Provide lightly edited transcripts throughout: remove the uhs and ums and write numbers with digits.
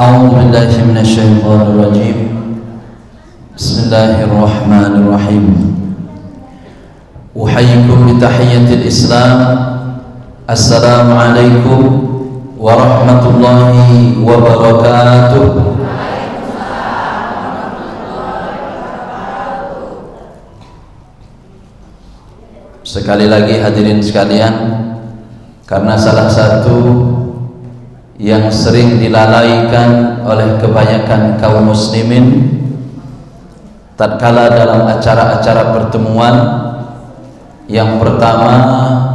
أعوذ بالله من الشيطان الرجيم. بسم الله الرحمن الرحيم. أحييكم بتحية الإسلام. السلام عليكم ورحمة الله وبركاته. Sekali lagi hadirin sekalian, karena salah satu yang sering dilalaikan oleh kebanyakan kaum muslimin tatkala dalam acara-acara pertemuan, yang pertama,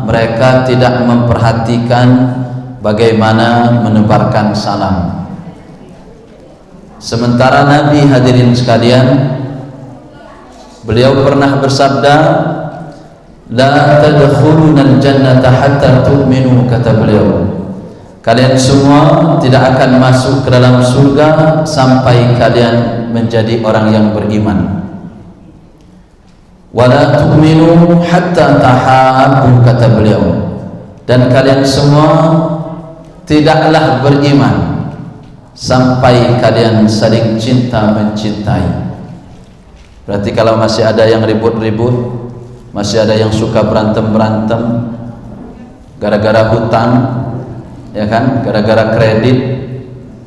mereka tidak memperhatikan bagaimana menebarkan salam. Sementara Nabi, hadirin sekalian, beliau pernah bersabda, la tadkhulunal jannata hatta tu'minu, kata beliau, kalian semua tidak akan masuk ke dalam surga sampai kalian menjadi orang yang beriman. Wala tu'minu hatta tahabbu, kata beliau, dan kalian semua tidaklah beriman sampai kalian saling cinta mencintai. Berarti kalau masih ada yang ribut-ribut, masih ada yang suka berantem-berantem gara-gara hutang, ya kan, gara-gara kredit,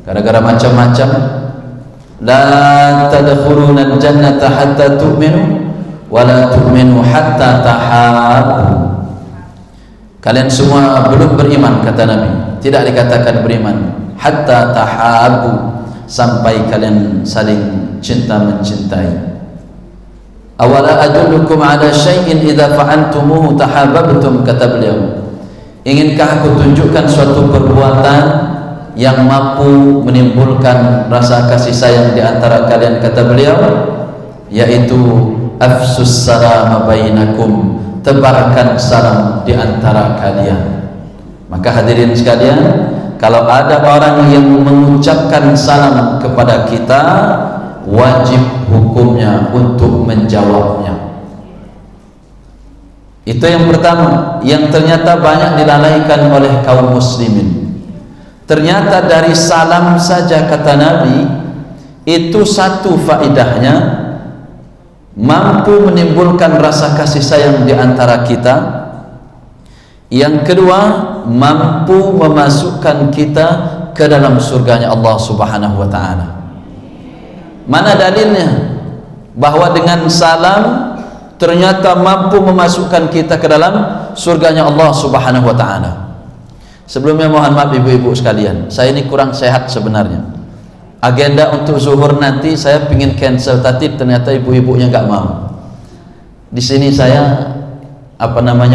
gara-gara macam-macam, la tadkhulunal jannata hatta tu'minu wa la tu'minu hatta tahabbu. Kalian semua belum beriman, kata Nabi, tidak dikatakan beriman, hatta tahabbu, sampai kalian saling cinta mencintai. Awala adullukum ala syai'in idza fa'altumuhu tahabbtum, kata beliau, inginkah aku tunjukkan suatu perbuatan yang mampu menimbulkan rasa kasih sayang di antara kalian, kata beliau, yaitu afsus salam bainakum, tebarkan salam di antara kalian. Maka hadirin sekalian, kalau ada orang yang mengucapkan salam kepada kita, wajib hukumnya untuk menjawabnya. Itu yang pertama, yang ternyata banyak dilalaikan oleh kaum muslimin. Ternyata dari salam saja, kata Nabi, itu satu faedahnya, mampu menimbulkan rasa kasih sayang di antara kita. Yang kedua, mampu memasukkan kita ke dalam surganya Allah Subhanahu wa ta'ala. Mana dalilnya bahwa dengan salam ternyata mampu memasukkan kita ke dalam surganya Allah Subhanahu wa ta'ala? Sebelumnya mohon maaf ibu-ibu sekalian, saya ini kurang sehat sebenarnya. Agenda untuk zuhur nanti saya ingin cancel, tapi ternyata ibu-ibunya nggak mau. Di sini saya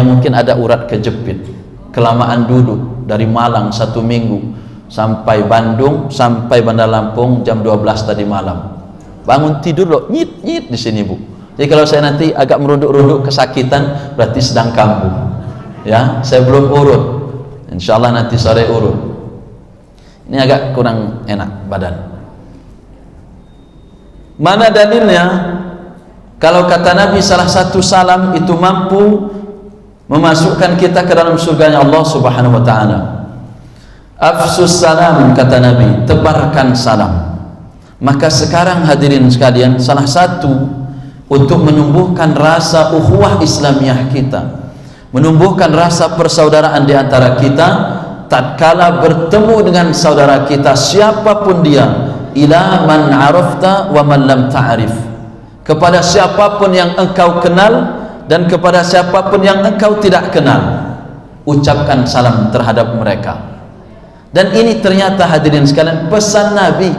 mungkin ada urat kejepit, kelamaan duduk dari Malang 1 minggu sampai Bandung, sampai Bandar Lampung jam 12 tadi malam. Bangun tidur loh, nyit di sini, Bu. Jadi kalau saya nanti agak merunduk-runduk kesakitan, berarti sedang kambuh. Ya, saya belum urut. Insya Allah nanti sore urut. Ini agak kurang enak badan. Mana dalilnya? Kalau kata Nabi, salah satu salam itu mampu memasukkan kita ke dalam surganya Allah Subhanahu wa ta'ala. Afsus salam, kata Nabi, tebarkan salam. Maka sekarang hadirin sekalian, salah satu untuk menumbuhkan rasa ukhuwah Islamiyah kita, menumbuhkan rasa persaudaraan di antara kita, tatkala bertemu dengan saudara kita siapapun dia, ila man arafta wa man lam ta'rif, kepada siapapun yang engkau kenal dan kepada siapapun yang engkau tidak kenal, ucapkan salam terhadap mereka. Dan ini ternyata hadirin sekalian pesan Nabi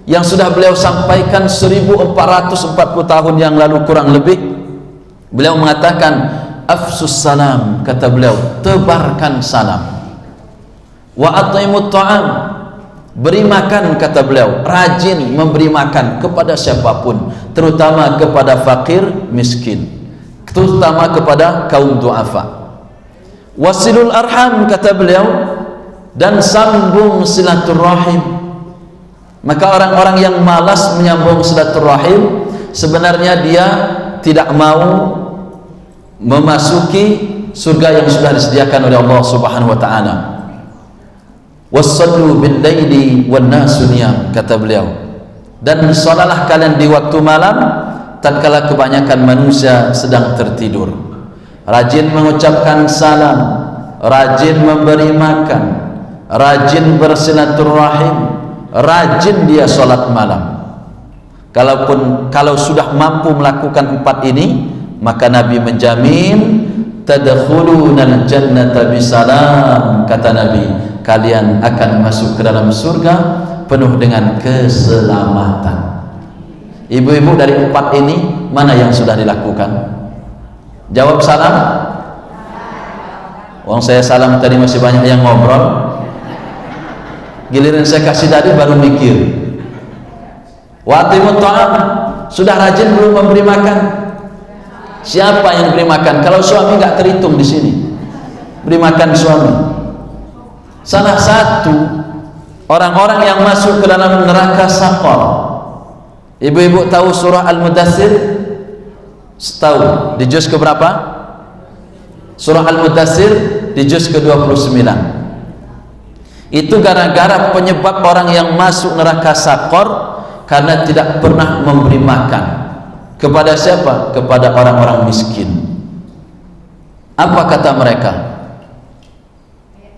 yang sudah beliau sampaikan 1440 tahun yang lalu kurang lebih. Beliau mengatakan afsus salam, kata beliau, tebarkan salam. Wa at'imut ta'am, beri makan, kata beliau, rajin memberi makan kepada siapapun, terutama kepada fakir miskin, terutama kepada kaum du'afa. Wasilul arham, kata beliau, dan sambung silaturahim. Maka orang-orang yang malas menyambung silaturahim, sebenarnya dia tidak mau memasuki surga yang sudah disediakan oleh Allah Subhanahu wa ta'ala. wassallu bil laili wan nasu niyam, kata beliau, dan sholalah kalian di waktu malam tatkala kebanyakan manusia sedang tertidur. Rajin mengucapkan salam, rajin memberi makan, rajin bersilaturahim, rajin dia sholat malam. Kalau sudah mampu melakukan 4 ini, maka Nabi menjamin tadkhulunal jannata bisalam, kata Nabi, kalian akan masuk ke dalam surga penuh dengan keselamatan. Ibu-ibu, dari 4 ini mana yang sudah dilakukan? Jawab salam. Wong saya salam tadi masih banyak yang ngobrol, giliran saya kasih tadi baru mikir. Watimut ta'am, sudah rajin belum memberi makan? Siapa yang beri makan? Kalau suami nggak terhitung di sini. Beri makan suami. Salah satu orang-orang yang masuk ke dalam neraka Saqar. Ibu-ibu tahu surah Al-Mudaththir? Tahu di juz ke berapa? Surah Al-Mudaththir di juz ke-29. Itu gara-gara penyebab orang yang masuk neraka Saqar karena tidak pernah memberi makan. Kepada siapa? Kepada orang-orang miskin. Apa kata mereka?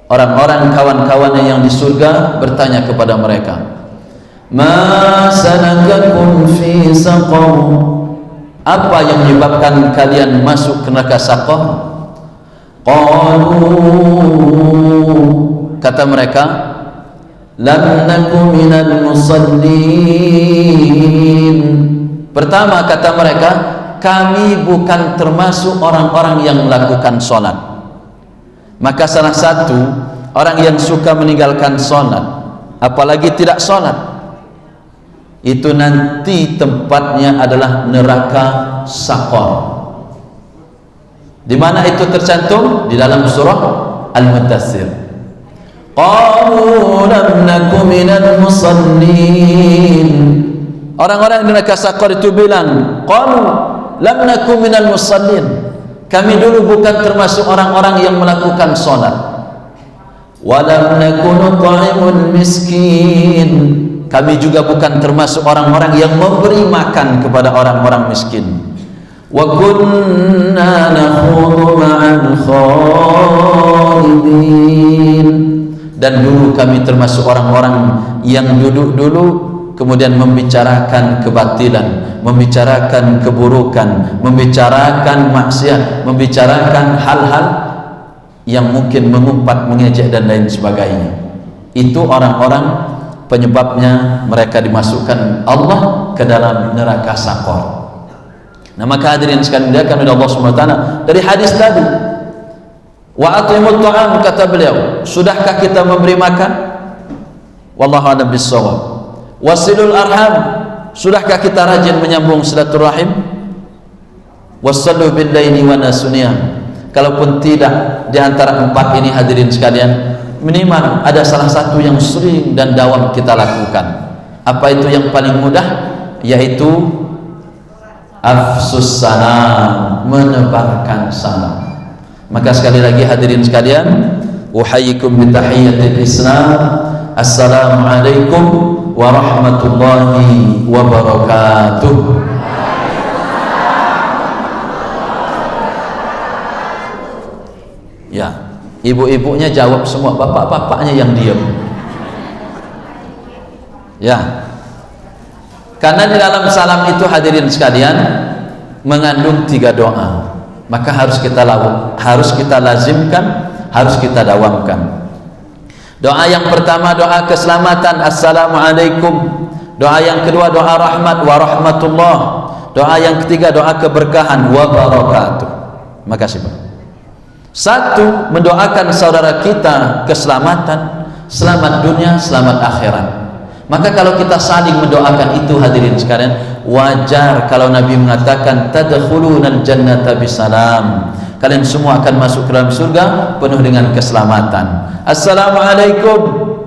Orang-orang kawan-kawannya yang di surga bertanya kepada mereka, ma salakakum fi saqar, apa yang menyebabkan kalian masuk ke neraka Saqar? Qalu, kata mereka, lam naku minal musallin. Pertama kata mereka, kami bukan termasuk orang-orang yang melakukan sholat. Maka salah satu orang yang suka meninggalkan sholat, apalagi tidak sholat, itu nanti tempatnya adalah neraka Saqar. Di mana itu tercantum? Di dalam surah Al-Mudaththir. Qalu lam naku minal musallin. Orang-orang di neraka Saqar itu bilang, qalu lam naku minal musallin, kami dulu bukan termasuk orang-orang yang melakukan sholat. Wa lam naku nut'imul miskin, kami juga bukan termasuk orang-orang yang memberi makan kepada orang-orang miskin. Wa kunna nakhudu ma'al khaidin, dan dulu kami termasuk orang-orang yang duduk dulu kemudian membicarakan kebatilan, membicarakan keburukan, membicarakan maksiat, membicarakan hal-hal yang mungkin mengumpat, mengejek dan lain sebagainya. Itu orang-orang penyebabnya mereka dimasukkan Allah ke dalam neraka Saqar. Nah, maka hadirin sekalian dimuliakan oleh Allah Subhanahu wa taala, dari hadis tadi, wa atimut ta'am, kata beliau, sudahkah kita memberi makan? Wallahu a'lam bissawab. Wasilul arham, sudahkah kita rajin menyambung silaturahim? Wassallu bil laili wan nasu niyam. Kalaupun tidak di antara 4 ini hadirin sekalian, minimal ada salah satu yang sering dan dawam kita lakukan. Apa itu yang paling mudah? Yaitu afsus salam, menebarkan salam. Maka sekali lagi hadirin sekalian, uhayyikum bi tahiyyatil Islam. Assalamualaikum warahmatullahi wabarakatuh. Ya, ibu-ibunya jawab semua, bapak-bapaknya yang diam. Ya, karena di dalam salam itu hadirin sekalian mengandung 3 doa, maka harus kita lazimkan, harus kita dawamkan. Doa yang pertama doa keselamatan, assalamualaikum. Doa yang kedua doa rahmat, wa rahmatullah. Doa yang ketiga doa keberkahan, wa barakatuh. Makasih Pak. 1, mendoakan saudara kita keselamatan, selamat dunia, selamat akhirat. Maka kalau kita saling mendoakan itu hadirin sekalian, wajar kalau Nabi mengatakan tadkhulunal jannata bisalam, kalian semua akan masuk ke dalam surga penuh dengan keselamatan. Assalamualaikum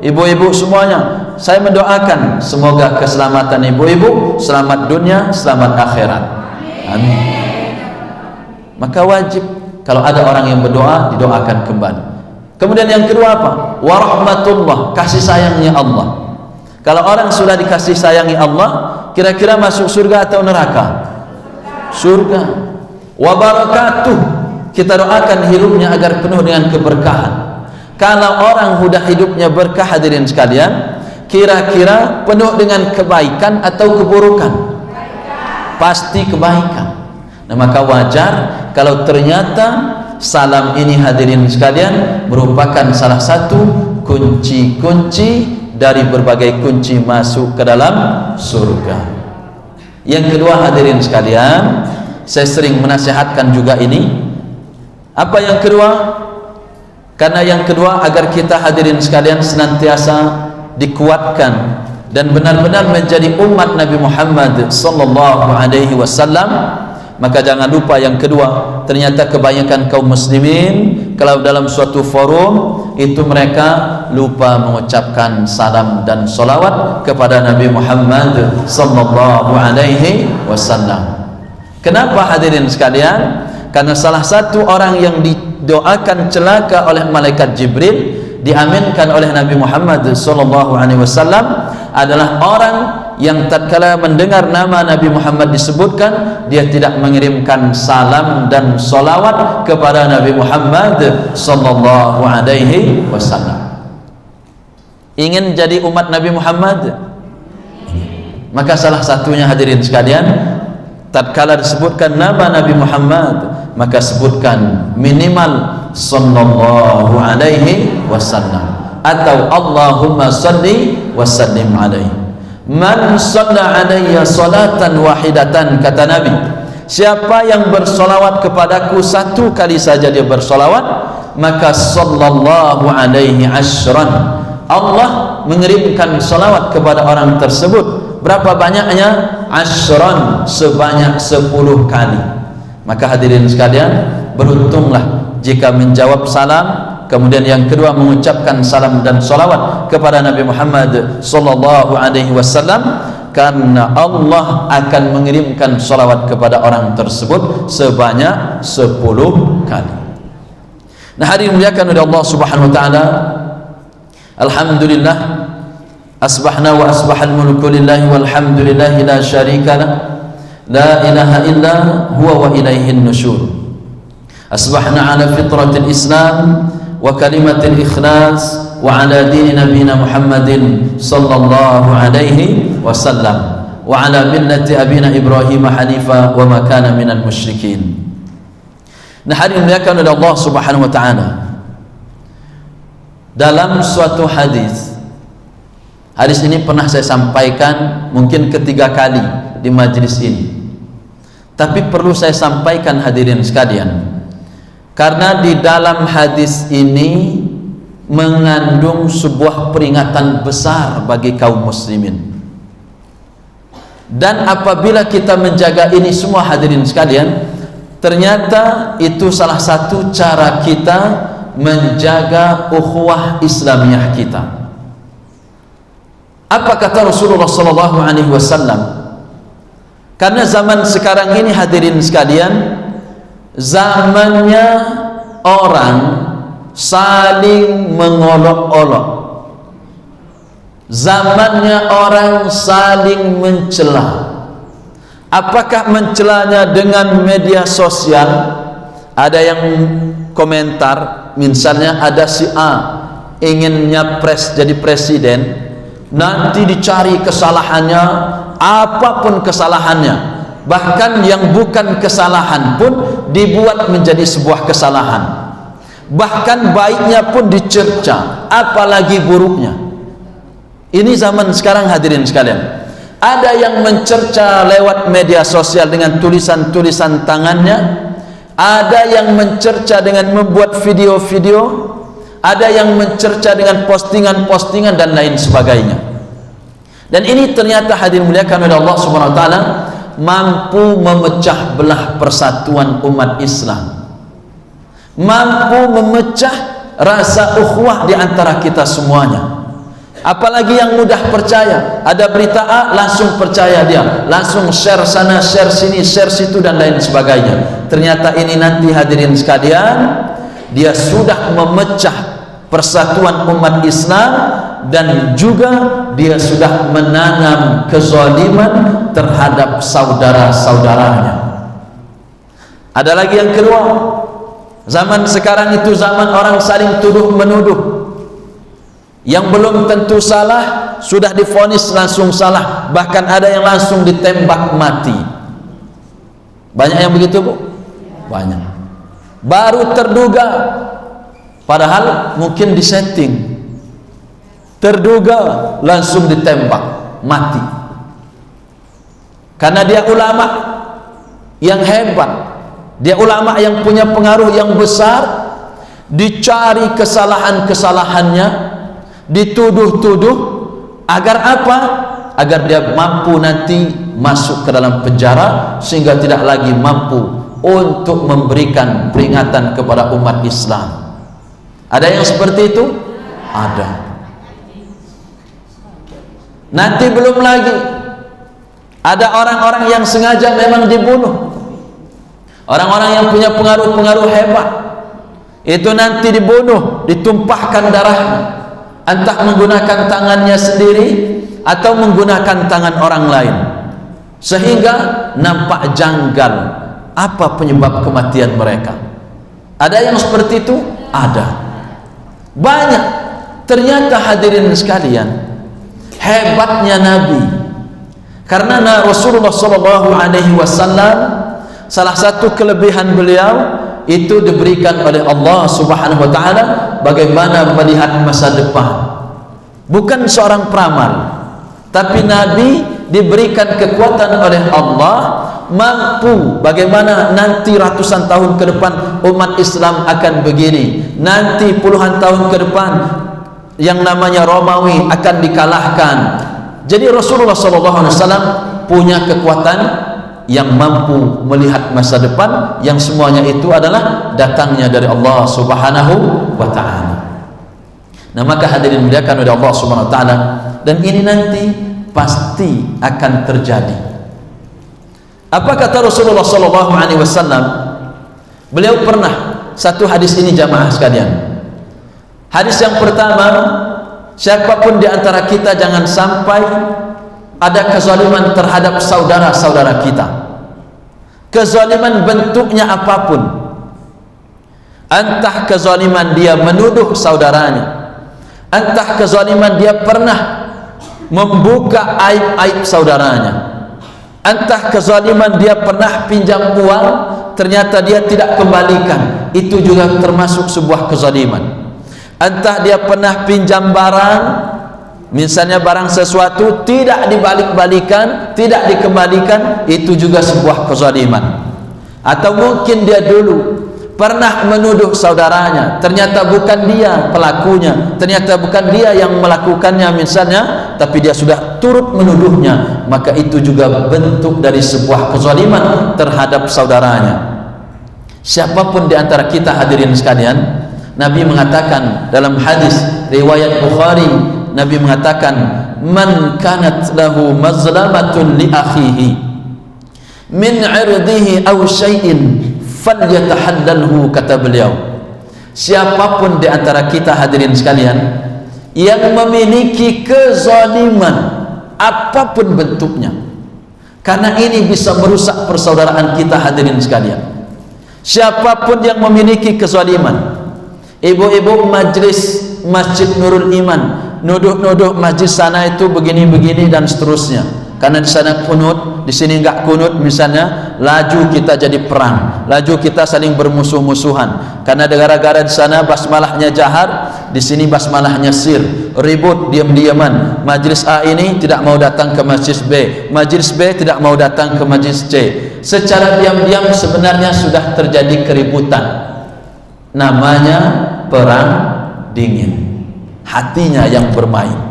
ibu-ibu semuanya, saya mendoakan semoga keselamatan ibu-ibu, selamat dunia, selamat akhirat. Amin. Maka wajib kalau ada orang yang berdoa, didoakan kembali. Kemudian yang kedua apa? Warahmatullah, kasih sayangnya Allah. Kalau orang sudah dikasih sayangi Allah, kira-kira masuk surga atau neraka? Surga. Wabarakatuh, kita doakan hidupnya agar penuh dengan keberkahan. Kalau orang sudah hidupnya berkah, hadirin sekalian, kira-kira penuh dengan kebaikan atau keburukan? Pasti kebaikan. Nah, maka wajar kalau ternyata salam ini, hadirin sekalian, merupakan salah satu kunci-kunci dari berbagai kunci masuk ke dalam surga. Yang kedua, hadirin sekalian, saya sering menasihatkan juga ini. Apa yang kedua? Karena yang kedua, agar kita, hadirin sekalian, senantiasa dikuatkan dan benar-benar menjadi umat Nabi Muhammad sallallahu alaihi wasallam. Maka jangan lupa yang kedua, ternyata kebanyakan kaum muslimin kalau dalam suatu forum itu mereka lupa mengucapkan salam dan solawat kepada Nabi Muhammad sallallahu alaihi wasallam. Kenapa, hadirin sekalian? Karena salah satu orang yang didoakan celaka oleh malaikat Jibril, diaminkan oleh Nabi Muhammad sallallahu alaihi wasallam, adalah orang yang tatkala mendengar nama Nabi Muhammad disebutkan, dia tidak mengirimkan salam dan solawat kepada Nabi Muhammad sallallahu alaihi wasallam. Ingin jadi umat Nabi Muhammad? Maka salah satunya, hadirin sekalian, tatkala disebutkan nama Nabi Muhammad, maka sebutkan minimal sallallahu alaihi wasallam atau Allahumma salli wa sallim alaihi. Man shalla alayya salatan wahidatan, kata Nabi, siapa yang bersolawat kepadaku satu kali saja dia bersolawat, maka sallallahu alaihi ashran, Allah mengirimkan solawat kepada orang tersebut. Berapa banyaknya? Ashran, sebanyak 10 kali. Maka hadirin sekalian, beruntunglah jika menjawab salam, kemudian yang kedua mengucapkan salam dan salawat kepada Nabi Muhammad sallallahu alaihi wasallam, karena Allah akan mengirimkan salawat kepada orang tersebut sebanyak 10 kali. Nah, hadirin muliakan oleh Allah Subhanahu wa taala, alhamdulillah, asbahna wa asbahal mulku lillahi walhamdulillahi la syarika lah, la ilaha illa huwa wa ilaihin nusyur. Asbahna ala fitratil Islam wa kalimatil ikhlas wa ala dini nabina Muhammadin sallallahu alaihi wasallam wa ala millati abina Ibrahim hanifa wa ma kana minal musyrikin. Nah, hadirin muliakan oleh Allah Subhanahu wa taala, dalam suatu hadis ini pernah saya sampaikan mungkin ketiga kali di majlis ini, tapi perlu saya sampaikan, hadirin sekalian, karena di dalam hadis ini mengandung sebuah peringatan besar bagi kaum muslimin. Dan apabila kita menjaga ini semua, hadirin sekalian, ternyata itu salah satu cara kita menjaga ukhuwah Islamiyah kita. Apa kata Rasulullah sallallahu alaihi wasallam? Karena zaman sekarang ini, hadirin sekalian, zamannya orang saling mengolok-olok, zamannya orang saling mencela. Apakah mencelanya dengan media sosial? Ada yang komentar, misalnya ada si A ingin nyapres jadi presiden, nanti dicari kesalahannya, apapun kesalahannya, bahkan yang bukan kesalahan pun dibuat menjadi sebuah kesalahan, bahkan baiknya pun dicerca, apalagi buruknya. Ini zaman sekarang, hadirin sekalian. Ada yang mencerca lewat media sosial dengan tulisan-tulisan tangannya, ada yang mencerca dengan membuat video-video, ada yang mencerca dengan postingan-postingan dan lain sebagainya. Dan ini ternyata, hadirin muliakan oleh Allah Subhanahu wa taala, mampu memecah belah persatuan umat Islam, mampu memecah rasa ukhuwah di antara kita semuanya. Apalagi yang mudah percaya, ada berita A langsung percaya dia, langsung share sana, share sini, share situ dan lain sebagainya. Ternyata ini nanti, hadirin sekalian, dia sudah memecah persatuan umat Islam, dan juga dia sudah menanam kezaliman terhadap saudara-saudaranya. Ada lagi yang kedua, zaman sekarang itu zaman orang saling tuduh menuduh. Yang belum tentu salah sudah divonis langsung salah, bahkan ada yang langsung ditembak mati. Banyak yang begitu, Bu? Banyak. Baru terduga, padahal mungkin disetting. Terduga langsung ditembak mati. Karena dia ulama yang hebat, dia ulama yang punya pengaruh yang besar, dicari kesalahan-kesalahannya, dituduh-tuduh, agar apa? Agar dia mampu nanti masuk ke dalam penjara, sehingga tidak lagi mampu untuk memberikan peringatan kepada umat Islam. Ada yang seperti itu? Ada. Nanti belum lagi ada orang-orang yang sengaja memang dibunuh, orang-orang yang punya pengaruh-pengaruh hebat, itu nanti dibunuh, ditumpahkan darahnya, entah menggunakan tangannya sendiri atau menggunakan tangan orang lain, sehingga nampak janggal apa penyebab kematian mereka. Ada yang seperti itu? Ada. Banyak. Ternyata hadirin sekalian, hebatnya Nabi, karena Rasulullah SAW salah satu kelebihan beliau itu diberikan oleh Allah Subhanahu wa taala bagaimana melihat masa depan. Bukan seorang peramal, tapi Nabi diberikan kekuatan oleh Allah, mampu bagaimana nanti ratusan tahun ke depan umat Islam akan begini, nanti puluhan tahun ke depan yang namanya Romawi akan dikalahkan. Jadi Rasulullah SAW punya kekuatan yang mampu melihat masa depan, yang semuanya itu adalah datangnya dari Allah Subhanahu wa taala. Nah, maka hadirin dimuliakan oleh Allah Subhanahu wa taala, dan ini nanti pasti akan terjadi. Apa kata Rasulullah sallallahu alaihi wasallam? Beliau pernah, satu hadis ini jamaah sekalian. Hadis yang pertama, siapapun di antara kita jangan sampai ada kezaliman terhadap saudara-saudara kita. Kezaliman bentuknya apapun, entah kezaliman dia menuduh saudaranya, entah kezaliman dia pernah membuka aib-aib saudaranya, entah kezaliman dia pernah pinjam uang ternyata dia tidak kembalikan, itu juga termasuk sebuah kezaliman. Entah dia pernah pinjam barang, misalnya barang sesuatu tidak dibalik-balikan, tidak dikembalikan, itu juga sebuah kezaliman. Atau mungkin dia dulu pernah menuduh saudaranya, ternyata bukan dia pelakunya, ternyata bukan dia yang melakukannya misalnya, tapi dia sudah turut menuduhnya, maka itu juga bentuk dari sebuah kezaliman terhadap saudaranya. Siapapun di antara kita hadirin sekalian, Nabi mengatakan dalam hadis riwayat Bukhari, Nabi mengatakan, man kanat lahu mazlamatun li akhihi min 'irdihi aw syai'in falyatahaddalhu, kata beliau. Siapapun di antara kita hadirin sekalian yang memiliki kezaliman apapun bentuknya, karena ini bisa merusak persaudaraan kita hadirin sekalian. Siapapun yang memiliki kezaliman, ibu-ibu majlis Masjid Nurul Iman nuduh-nuduh majlis sana itu begini-begini dan seterusnya, karena di sana kunut, di sini enggak kunut misalnya, laju kita jadi perang, laju kita saling bermusuh-musuhan, karena gara-gara di sana basmalahnya jahar, di sini basmalahnya sir, ribut diam-diaman, majlis A ini tidak mau datang ke majlis B, majlis B tidak mau datang ke majlis C, secara diam-diam sebenarnya sudah terjadi keributan. Namanya perang dingin, hatinya yang bermain.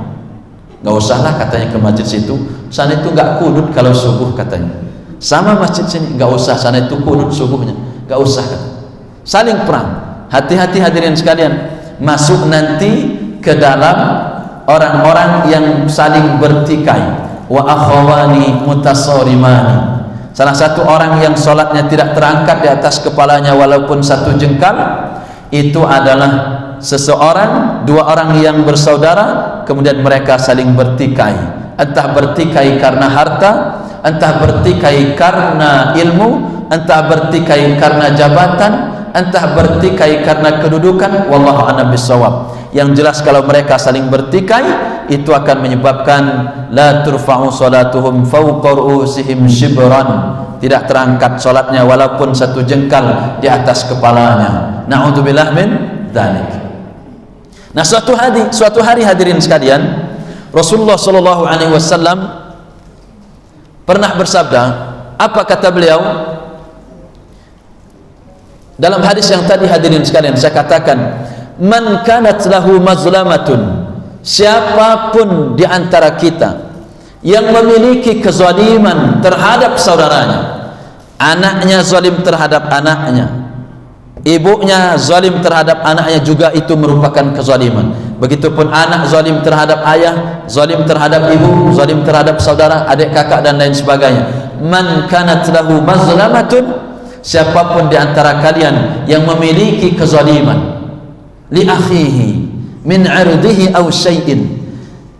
Gak usahlah katanya ke masjid situ, sana itu gak kunut kalau subuh katanya, sama masjid sini gak usah, sana itu kunut subuhnya, gak usah katanya. Saling perang. Hati-hati hadirin sekalian, masuk nanti ke dalam orang-orang yang saling bertikai. Wa akhawani mutasarimani, salah satu orang yang sholatnya tidak terangkat di atas kepalanya walaupun satu jengkal, itu adalah seseorang, dua orang yang bersaudara, kemudian mereka saling bertikai, entah bertikai karena harta, entah bertikai karena ilmu, entah bertikai karena jabatan, entah bertikai karena kedudukan. Wallahu a'lam bishawab. Yang jelas kalau mereka saling bertikai, itu akan menyebabkan la turfa'u salatuhum fawqa ru'usihim shibran, tidak terangkat solatnya walaupun satu jengkal di atas kepalanya. Na'udzubillah min dzalik. Nah, suatu hari hadirin sekalian, Rasulullah sallallahu alaihi wasallam pernah bersabda. Apa kata beliau? Dalam hadis yang tadi hadirin sekalian saya katakan, man kanat lahu mazlamatun, siapapun di antara kita yang memiliki kezaliman terhadap saudaranya, anaknya zalim terhadap anaknya, ibunya zalim terhadap anaknya, juga itu merupakan kezaliman. Begitupun anak zalim terhadap ayah, zalim terhadap ibu, zalim terhadap saudara, adik kakak dan lain sebagainya. Man kanat lahu mazlamatun, siapapun di antara kalian yang memiliki kezaliman li akhihi min 'irdihi aw syai'in,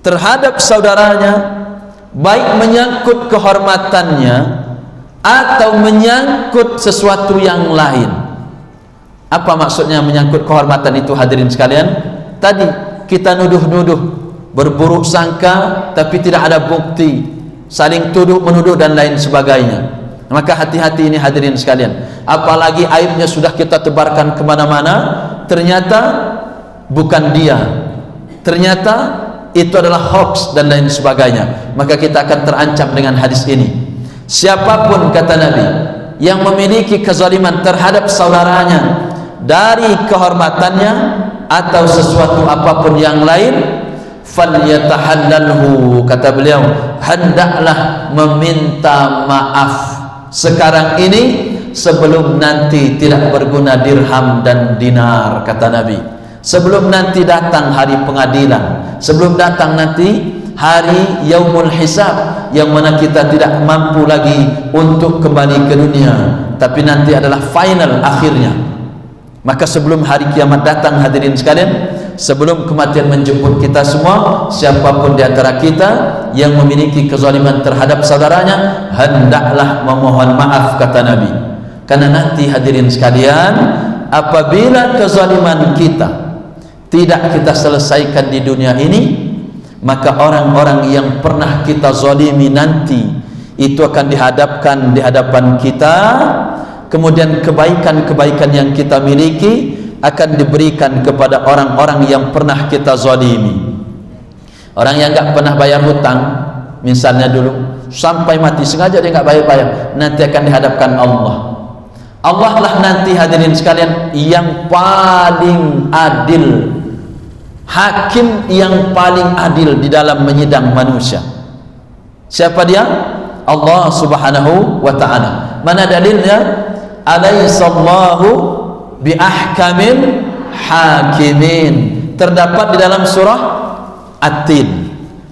terhadap saudaranya, baik menyangkut kehormatannya atau menyangkut sesuatu yang lain. Apa maksudnya menyangkut kehormatan itu hadirin sekalian? Tadi kita nuduh-nuduh, berburuk sangka tapi tidak ada bukti, saling tuduh menuduh dan lain sebagainya. Maka hati-hati ini hadirin sekalian. Apalagi aibnya sudah kita tebarkan kemana-mana, ternyata bukan dia, ternyata itu adalah hoax dan lain sebagainya, maka kita akan terancam dengan hadis ini. Siapapun, kata Nabi, yang memiliki kezaliman terhadap saudaranya dari kehormatannya atau sesuatu apapun yang lain, falyatahallalhu, kata beliau, hendaklah meminta maaf sekarang ini sebelum nanti tidak berguna dirham dan dinar, kata Nabi. Sebelum nanti datang hari pengadilan, sebelum datang nanti hari yaumul hisab, yang mana kita tidak mampu lagi untuk kembali ke dunia, tapi nanti adalah final akhirnya. Maka sebelum hari kiamat datang hadirin sekalian, sebelum kematian menjemput kita semua, siapapun di antara kita yang memiliki kezaliman terhadap saudaranya, hendaklah memohon maaf, kata Nabi. Karena nanti hadirin sekalian, apabila kezaliman kita tidak kita selesaikan di dunia ini, maka orang-orang yang pernah kita zalimi nanti itu akan dihadapkan di hadapan kita, kemudian kebaikan-kebaikan yang kita miliki akan diberikan kepada orang-orang yang pernah kita zalimi. Orang yang enggak pernah bayar hutang misalnya dulu, sampai mati sengaja dia enggak bayar-bayar, nanti akan dihadapkan Allah. Allah lah nanti hadirin sekalian yang paling adil, hakim yang paling adil di dalam menyidang manusia. Siapa dia? Allah subhanahu wa ta'ala. Mana dalilnya? Alaihissallahu biahkamil hakimin, terdapat di dalam surah At-Tin.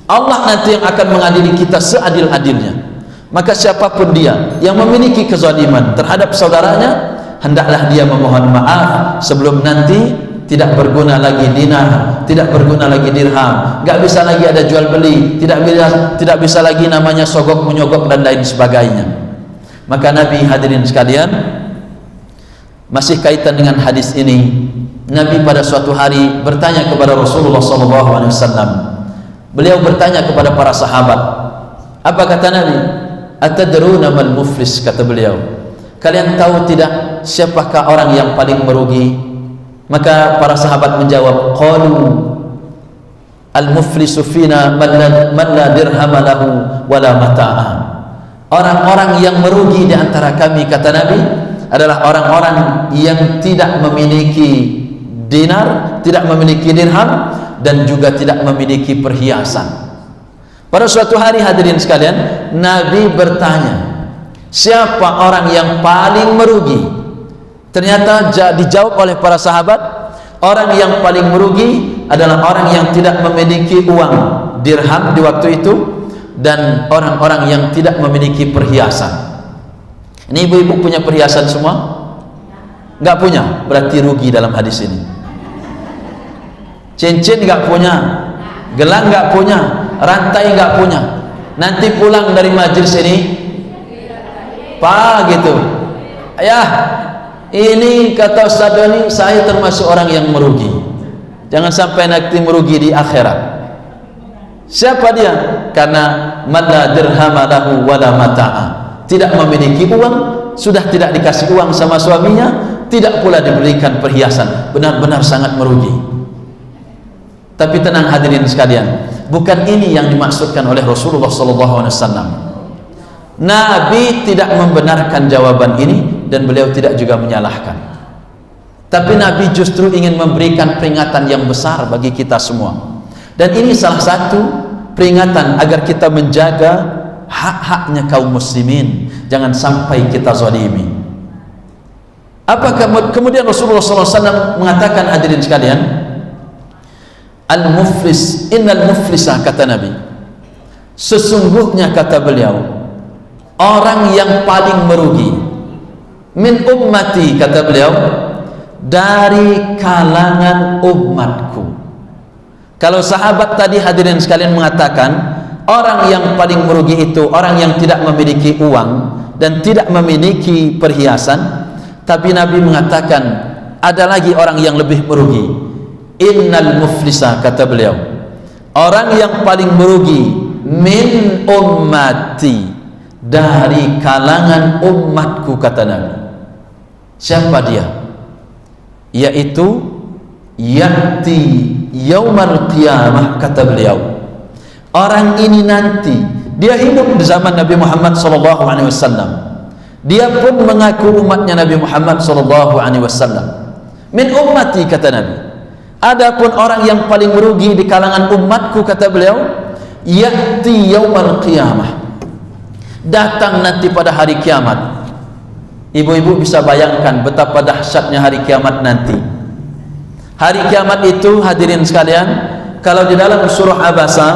Allah nanti yang akan mengadili kita seadil-adilnya. Maka siapapun dia yang memiliki kezaliman terhadap saudaranya, hendaklah dia memohon maaf sebelum nanti tidak berguna lagi dinar, tidak berguna lagi dirham, enggak bisa lagi ada jual beli, tidak bisa lagi namanya sogok menyogok dan lain sebagainya. Maka Nabi, hadirin sekalian, masih kaitan dengan hadis ini, Nabi pada suatu hari bertanya kepada Rasulullah SAW. Beliau bertanya kepada para sahabat. Apa kata Nabi? Atadruna mal muflis, kata beliau, kalian tahu tidak siapakah orang yang paling merugi? Maka para sahabat menjawab, qalu al-muflisu fina man la dirham lahu wala mata'a. Orang-orang yang merugi di antara kami, kata Nabi, adalah orang-orang yang tidak memiliki dinar, tidak memiliki dirham, dan juga tidak memiliki perhiasan. Pada suatu hari hadirin sekalian, Nabi bertanya, siapa orang yang paling merugi? Ternyata dijawab oleh para sahabat, orang yang paling merugi adalah orang yang tidak memiliki uang dirham di waktu itu, dan orang-orang yang tidak memiliki perhiasan. Ini ibu-ibu punya perhiasan semua? Enggak punya, berarti rugi dalam hadis ini. cincin nggak punya, gelang nggak punya, rantai nggak punya. Nanti pulang dari majlis ini, Pak gitu, ayah, ini kata Ustaz Doni, saya termasuk orang yang merugi. Jangan sampai nanti merugi di akhirat. Siapa dia? Karena man la dirhama lahu wala mata'a, tidak memiliki uang, sudah tidak dikasih uang sama suaminya, tidak pula diberikan perhiasan, benar-benar sangat merugi. Tapi tenang hadirin sekalian, bukan ini yang dimaksudkan oleh Rasulullah SAW. Nabi tidak membenarkan jawaban ini dan beliau tidak juga menyalahkan. Tapi Nabi justru ingin memberikan peringatan yang besar bagi kita semua. Dan ini salah satu peringatan agar kita menjaga hak-haknya kaum muslimin, jangan sampai kita zalimi. Apakah kemudian Rasulullah SAW mengatakan, hadirin sekalian, al-muflis, innal muflisah, kata Nabi, sesungguhnya kata beliau, orang yang paling merugi min ummati, kata beliau, dari kalangan umatku. Kalau sahabat tadi hadirin sekalian mengatakan orang yang paling merugi itu orang yang tidak memiliki uang dan tidak memiliki perhiasan, tapi Nabi mengatakan ada lagi orang yang lebih merugi. Innal muflisa, kata beliau, orang yang paling merugi min ummati, dari kalangan umatku, kata Nabi. Siapa dia? Yaitu ya'ti yaumal qiyamah, kata beliau, orang ini nanti, dia hidup di zaman Nabi Muhammad SAW, dia pun mengaku umatnya Nabi Muhammad SAW. Min ummati, kata Nabi. Adapun orang yang paling merugi di kalangan umatku, kata beliau, ya'ti yaumal qiyamah, datang nanti pada hari kiamat. Ibu-ibu bisa bayangkan betapa dahsyatnya hari kiamat nanti. Hari kiamat itu hadirin sekalian, kalau di dalam surah Abasa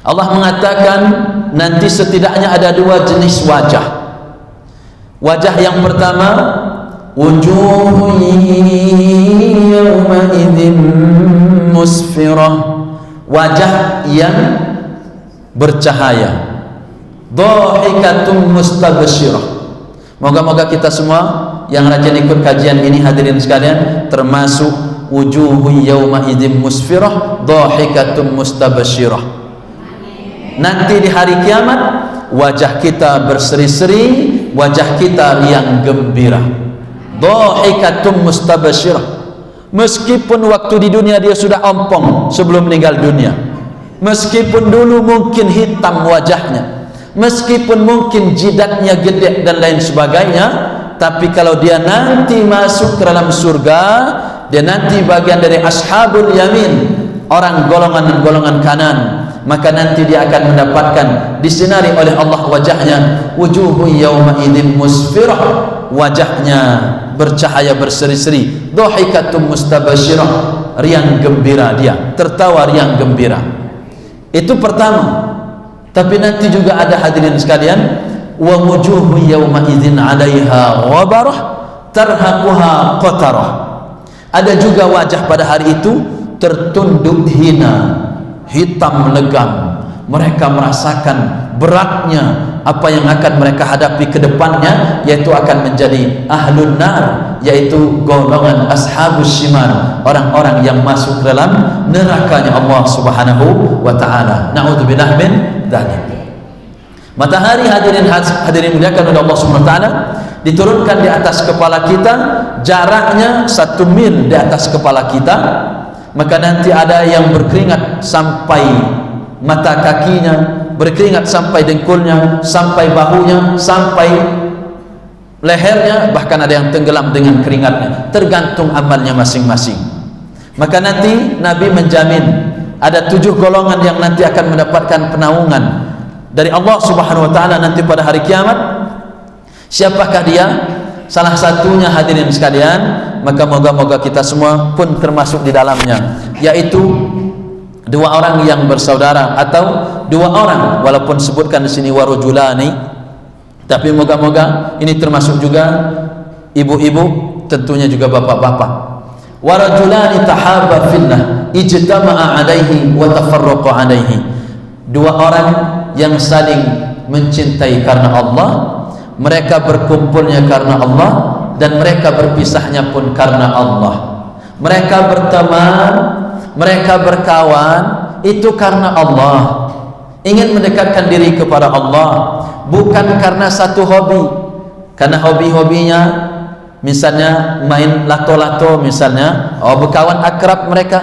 Allah mengatakan nanti setidaknya ada dua jenis wajah. Wajah yang pertama, wujuhun yawma idzin musfirah, wajah yang bercahaya, dhahikatun mustabsyirah. Moga-moga kita semua yang rajin ikut kajian ini hadirin sekalian termasuk wujuhun yawma idzin musfirah dhahikatun mustabsyirah. Nanti di hari kiamat wajah kita berseri-seri, wajah kita riang gembira, dhahikatun mustabsyirah. Meskipun waktu di dunia dia sudah ompong sebelum meninggal dunia, meskipun dulu mungkin hitam wajahnya, meskipun mungkin jidatnya gede dan lain sebagainya, tapi kalau dia nanti masuk ke dalam surga, dia nanti bagian dari ashabul yamin, orang golongan kanan, maka nanti dia akan mendapatkan disinari oleh Allah wajahnya, wujuhu yawma idzin musfirah, wajahnya bercahaya berseri-seri, dhahikatun mustabsyirah, riang gembira, dia tertawa riang gembira. Itu pertama. Tapi nanti juga ada hadirin sekalian, wa wujuhu yawma idzin 'alaiha ghabarah tarhaquha qatarah. Ada juga wajah pada hari itu tertunduk hina, hitam legam. Mereka merasakan beratnya apa yang akan mereka hadapi ke depannya, yaitu akan menjadi ahlun nar, yaitu golongan ashabus shimal, orang-orang yang masuk dalam nerakanya Allah Subhanahu wa taala. Na'udzubillah min dzalik. Matahari hadirin muliakan oleh Allah Subhanahu wa taala diturunkan di atas kepala kita, jaraknya 1 mil di atas kepala kita, maka nanti ada yang berkeringat sampai mata kakinya, berkeringat sampai dengkulnya, sampai bahunya, sampai lehernya, bahkan ada yang tenggelam dengan keringatnya, tergantung amalnya masing-masing. Maka nanti Nabi menjamin ada 7 golongan yang nanti akan mendapatkan penaungan dari Allah Subhanahu wa taala nanti pada hari kiamat. Siapakah dia? Salah satunya hadirin sekalian, maka moga-moga kita semua pun termasuk di dalamnya, yaitu 2 orang yang bersaudara, atau 2 orang, walaupun sebutkan di sini warujulani, tapi moga-moga ini termasuk juga ibu-ibu, tentunya juga bapak-bapak. Warajulani tahaba fillah, ijtama'a alaihi wa tafarraqa alaihi. Dua orang yang saling mencintai karena Allah, mereka berkumpulnya karena Allah, dan mereka berpisahnya pun karena Allah. Mereka berteman, mereka berkawan, itu karena Allah, ingin mendekatkan diri kepada Allah, bukan karena satu hobi. Karena hobi-hobinya misalnya main lato-lato misalnya, berkawan akrab mereka.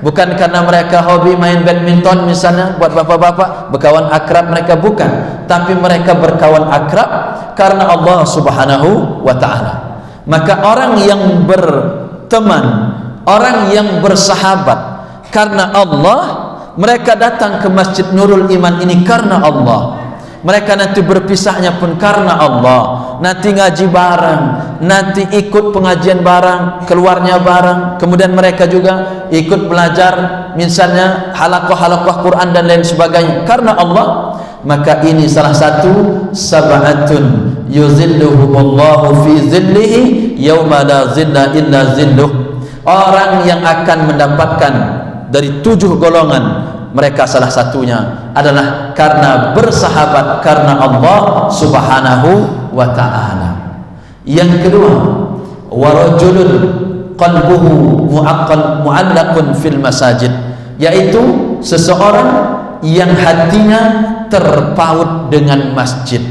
Bukan karena mereka hobi main badminton misalnya, buat bapak-bapak berkawan akrab mereka, bukan. Tapi mereka berkawan akrab karena Allah Subhanahu wa ta'ala. Maka orang yang berteman, orang yang bersahabat karena Allah, mereka datang ke Masjid Nurul Iman ini karena Allah. Mereka nanti berpisahnya pun karena Allah. Nanti ngaji bareng, nanti ikut pengajian bareng, keluarnya bareng. Kemudian mereka juga ikut belajar misalnya halaqah-halaqah Quran dan lain sebagainya karena Allah. Maka ini salah satu sab'atun yuzilluhumullahu fi zillihi yauma la zilla illa zilluh. Orang yang akan mendapatkan dari 7 golongan, mereka salah satunya adalah karena bersahabat karena Allah Subhanahu wa ta'ala. Yang kedua, warajulun qalbuhu mu'allaqun fil masajid, yaitu seseorang yang hatinya terpaut dengan masjid,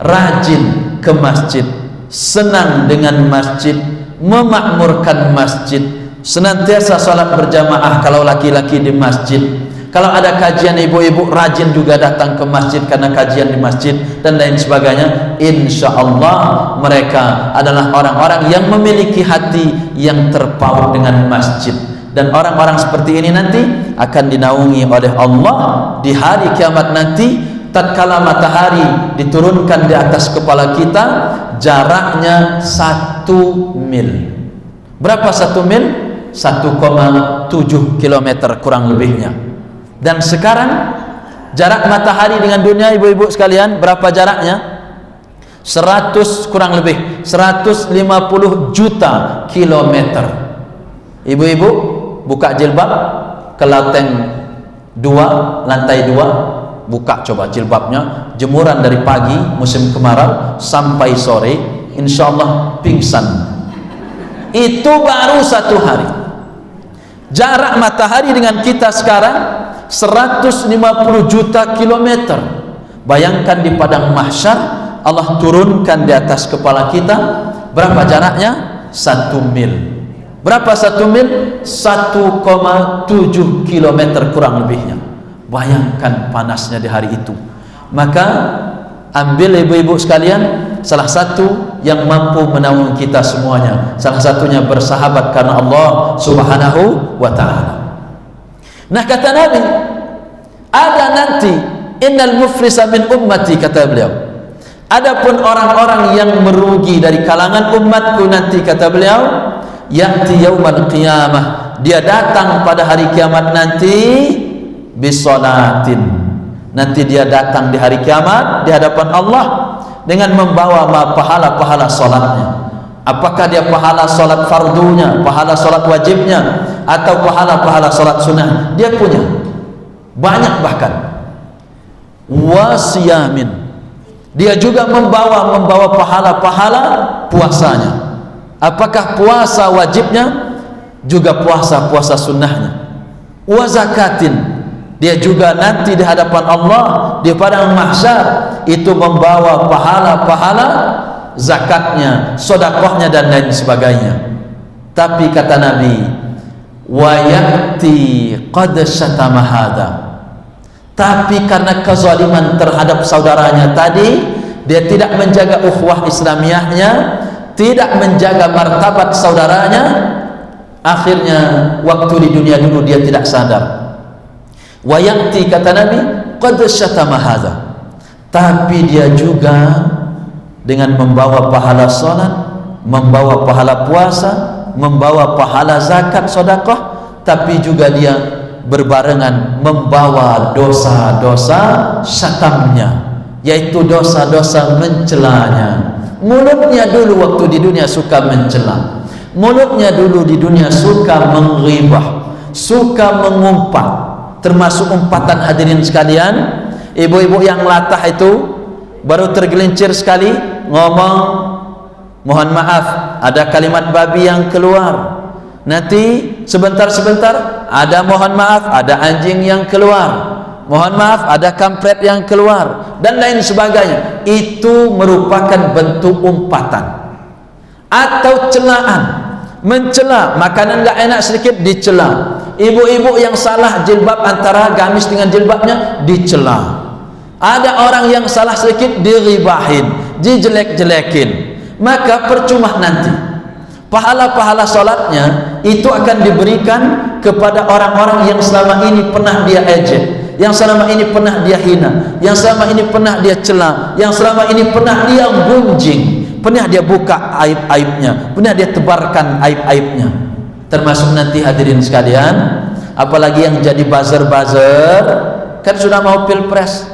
rajin ke masjid, senang dengan masjid, memakmurkan masjid, senantiasa salat berjamaah kalau laki-laki di masjid. Kalau ada kajian, ibu-ibu rajin juga datang ke masjid karena kajian di masjid dan lain sebagainya. Insya Allah mereka adalah orang-orang yang memiliki hati yang terpaut dengan masjid. Dan orang-orang seperti ini nanti akan dinaungi oleh Allah di hari kiamat nanti. Tatkala matahari diturunkan di atas kepala kita, jaraknya 1 mil. Berapa 1 mil? 1,7 kilometer kurang lebihnya. Dan sekarang jarak matahari dengan dunia, ibu-ibu sekalian, berapa jaraknya? 100 kurang lebih 150 juta kilometer. Ibu-ibu buka jilbab ke loteng 2, lantai 2, buka coba jilbabnya, jemuran dari pagi musim kemarau sampai sore, insya Allah pingsan. Itu baru 1 hari. Jarak matahari dengan kita sekarang 150 juta kilometer. Bayangkan di padang mahsyar Allah turunkan di atas kepala kita, berapa jaraknya? 1 mil. Berapa 1 mil? 1,7 kilometer kurang lebihnya. Bayangkan panasnya di hari itu. Maka ambil ibu-ibu sekalian, salah satu yang mampu menaungi kita semuanya, salah satunya bersahabat karena Allah Subhanahu wa ta'ala. Nah, kata Nabi, ada nanti innal muflisa min ummati, kata beliau, adapun orang-orang yang merugi dari kalangan umatku nanti, kata beliau, ya'ti yaumal qiyamah, dia datang pada hari kiamat nanti bisolatin, nanti dia datang di hari kiamat di hadapan Allah dengan membawa pahala-pahala salatnya. Apakah dia pahala salat fardunya, pahala salat wajibnya, atau pahala-pahala salat sunnah? Dia punya banyak, bahkan wasiyamin. Dia juga membawa pahala-pahala puasanya. Apakah puasa wajibnya, juga puasa sunnahnya. Wa zakatin, dia juga nanti di hadapan Allah di padang mahsyar itu membawa pahala-pahala zakatnya, sedekahnya dan lain sebagainya. Tapi kata Nabi, wa ya'ti qad syatama hadza, tapi karena kezaliman terhadap saudaranya tadi, dia tidak menjaga ukhuwah Islamiyahnya, tidak menjaga martabat saudaranya, akhirnya waktu di dunia dulu dia tidak sadar. Wa ya'ti, kata Nabi, qad syatama hadza, tapi dia juga dengan membawa pahala salat, membawa pahala puasa, membawa pahala zakat, sedekah, tapi juga dia berbarengan membawa dosa-dosa syatamnya, yaitu dosa-dosa mencelanya. Mulutnya dulu waktu di dunia suka mencela, mulutnya dulu di dunia suka menghibah, suka mengumpat, termasuk umpatan hadirin sekalian. Ibu-ibu yang latah itu baru tergelincir sekali ngomong, mohon maaf, ada kalimat babi yang keluar. Nanti sebentar-sebentar ada mohon maaf, ada anjing yang keluar. Mohon maaf, ada kampret yang keluar, dan lain sebagainya. Itu merupakan bentuk umpatan atau celaan, mencela. Makanan enggak enak sedikit dicela. Ibu-ibu yang salah jilbab antara gamis dengan jilbabnya dicela. Ada orang yang salah sedikit diribahin, dijelek-jelekin. Maka percuma nanti pahala-pahala salatnya itu akan diberikan kepada orang-orang yang selama ini pernah dia ejek, yang selama ini pernah dia hina, yang selama ini pernah dia cela, yang selama ini pernah dia gunjing, pernah dia buka aib-aibnya, pernah dia tebarkan aib-aibnya. Termasuk nanti hadirin sekalian, apalagi yang jadi buzzer-buzzer, kan sudah mau pilpres,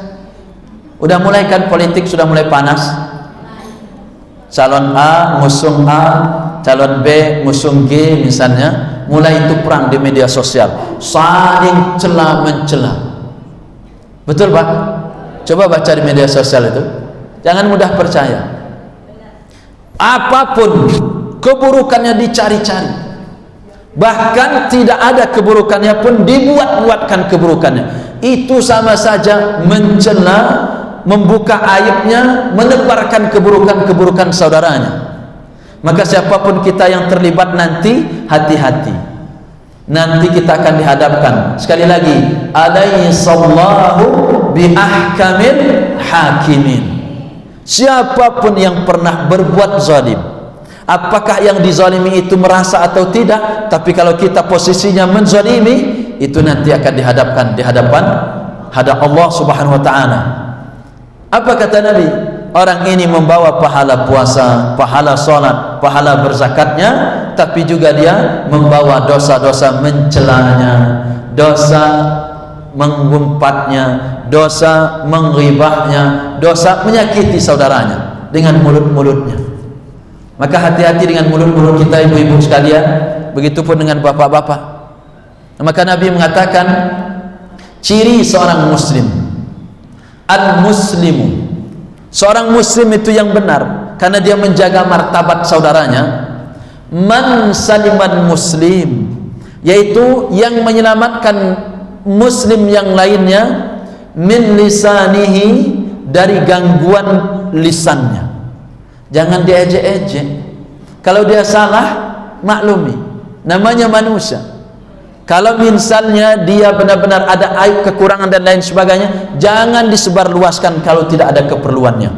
udah mulai kan politik, sudah mulai panas. Calon A ngusung A, calon B ngusung G misalnya, mulai itu perang di media sosial, saling cela mencela. Betul Pak? Coba baca di media sosial itu, jangan mudah percaya. Apapun keburukannya dicari-cari, bahkan tidak ada keburukannya pun dibuat-buatkan keburukannya. Itu sama saja mencela, membuka aibnya, menebarkan keburukan-keburukan saudaranya. Maka siapapun kita yang terlibat nanti, hati-hati. Nanti kita akan dihadapkan. Sekali lagi, alaihissallahu biahkamil hakimin. Siapapun yang pernah berbuat zalim, apakah yang dizalimi itu merasa atau tidak, tapi kalau kita posisinya menzalimi, itu nanti akan dihadapkan di hadapan Allah Subhanahu wa taala. Apa kata Nabi? Orang ini membawa pahala puasa, pahala salat, pahala berzakatnya, tapi juga dia membawa dosa-dosa mencelanya, dosa mengumpatnya, dosa menghibahnya, dosa menyakiti saudaranya dengan mulut-mulutnya. Maka hati-hati dengan mulut-mulut kita, ibu-ibu sekalian, begitupun dengan bapak-bapak. Maka Nabi mengatakan ciri seorang muslim, al-muslimu, seorang muslim itu yang benar karena dia menjaga martabat saudaranya, man saliman muslim, yaitu yang menyelamatkan muslim yang lainnya, min lisanihi, dari gangguan lisannya. Jangan diejek-ejek. Kalau dia salah, maklumi, namanya manusia. Kalau misalnya dia benar-benar ada aib, kekurangan dan lain sebagainya, jangan disebarluaskan kalau tidak ada keperluannya.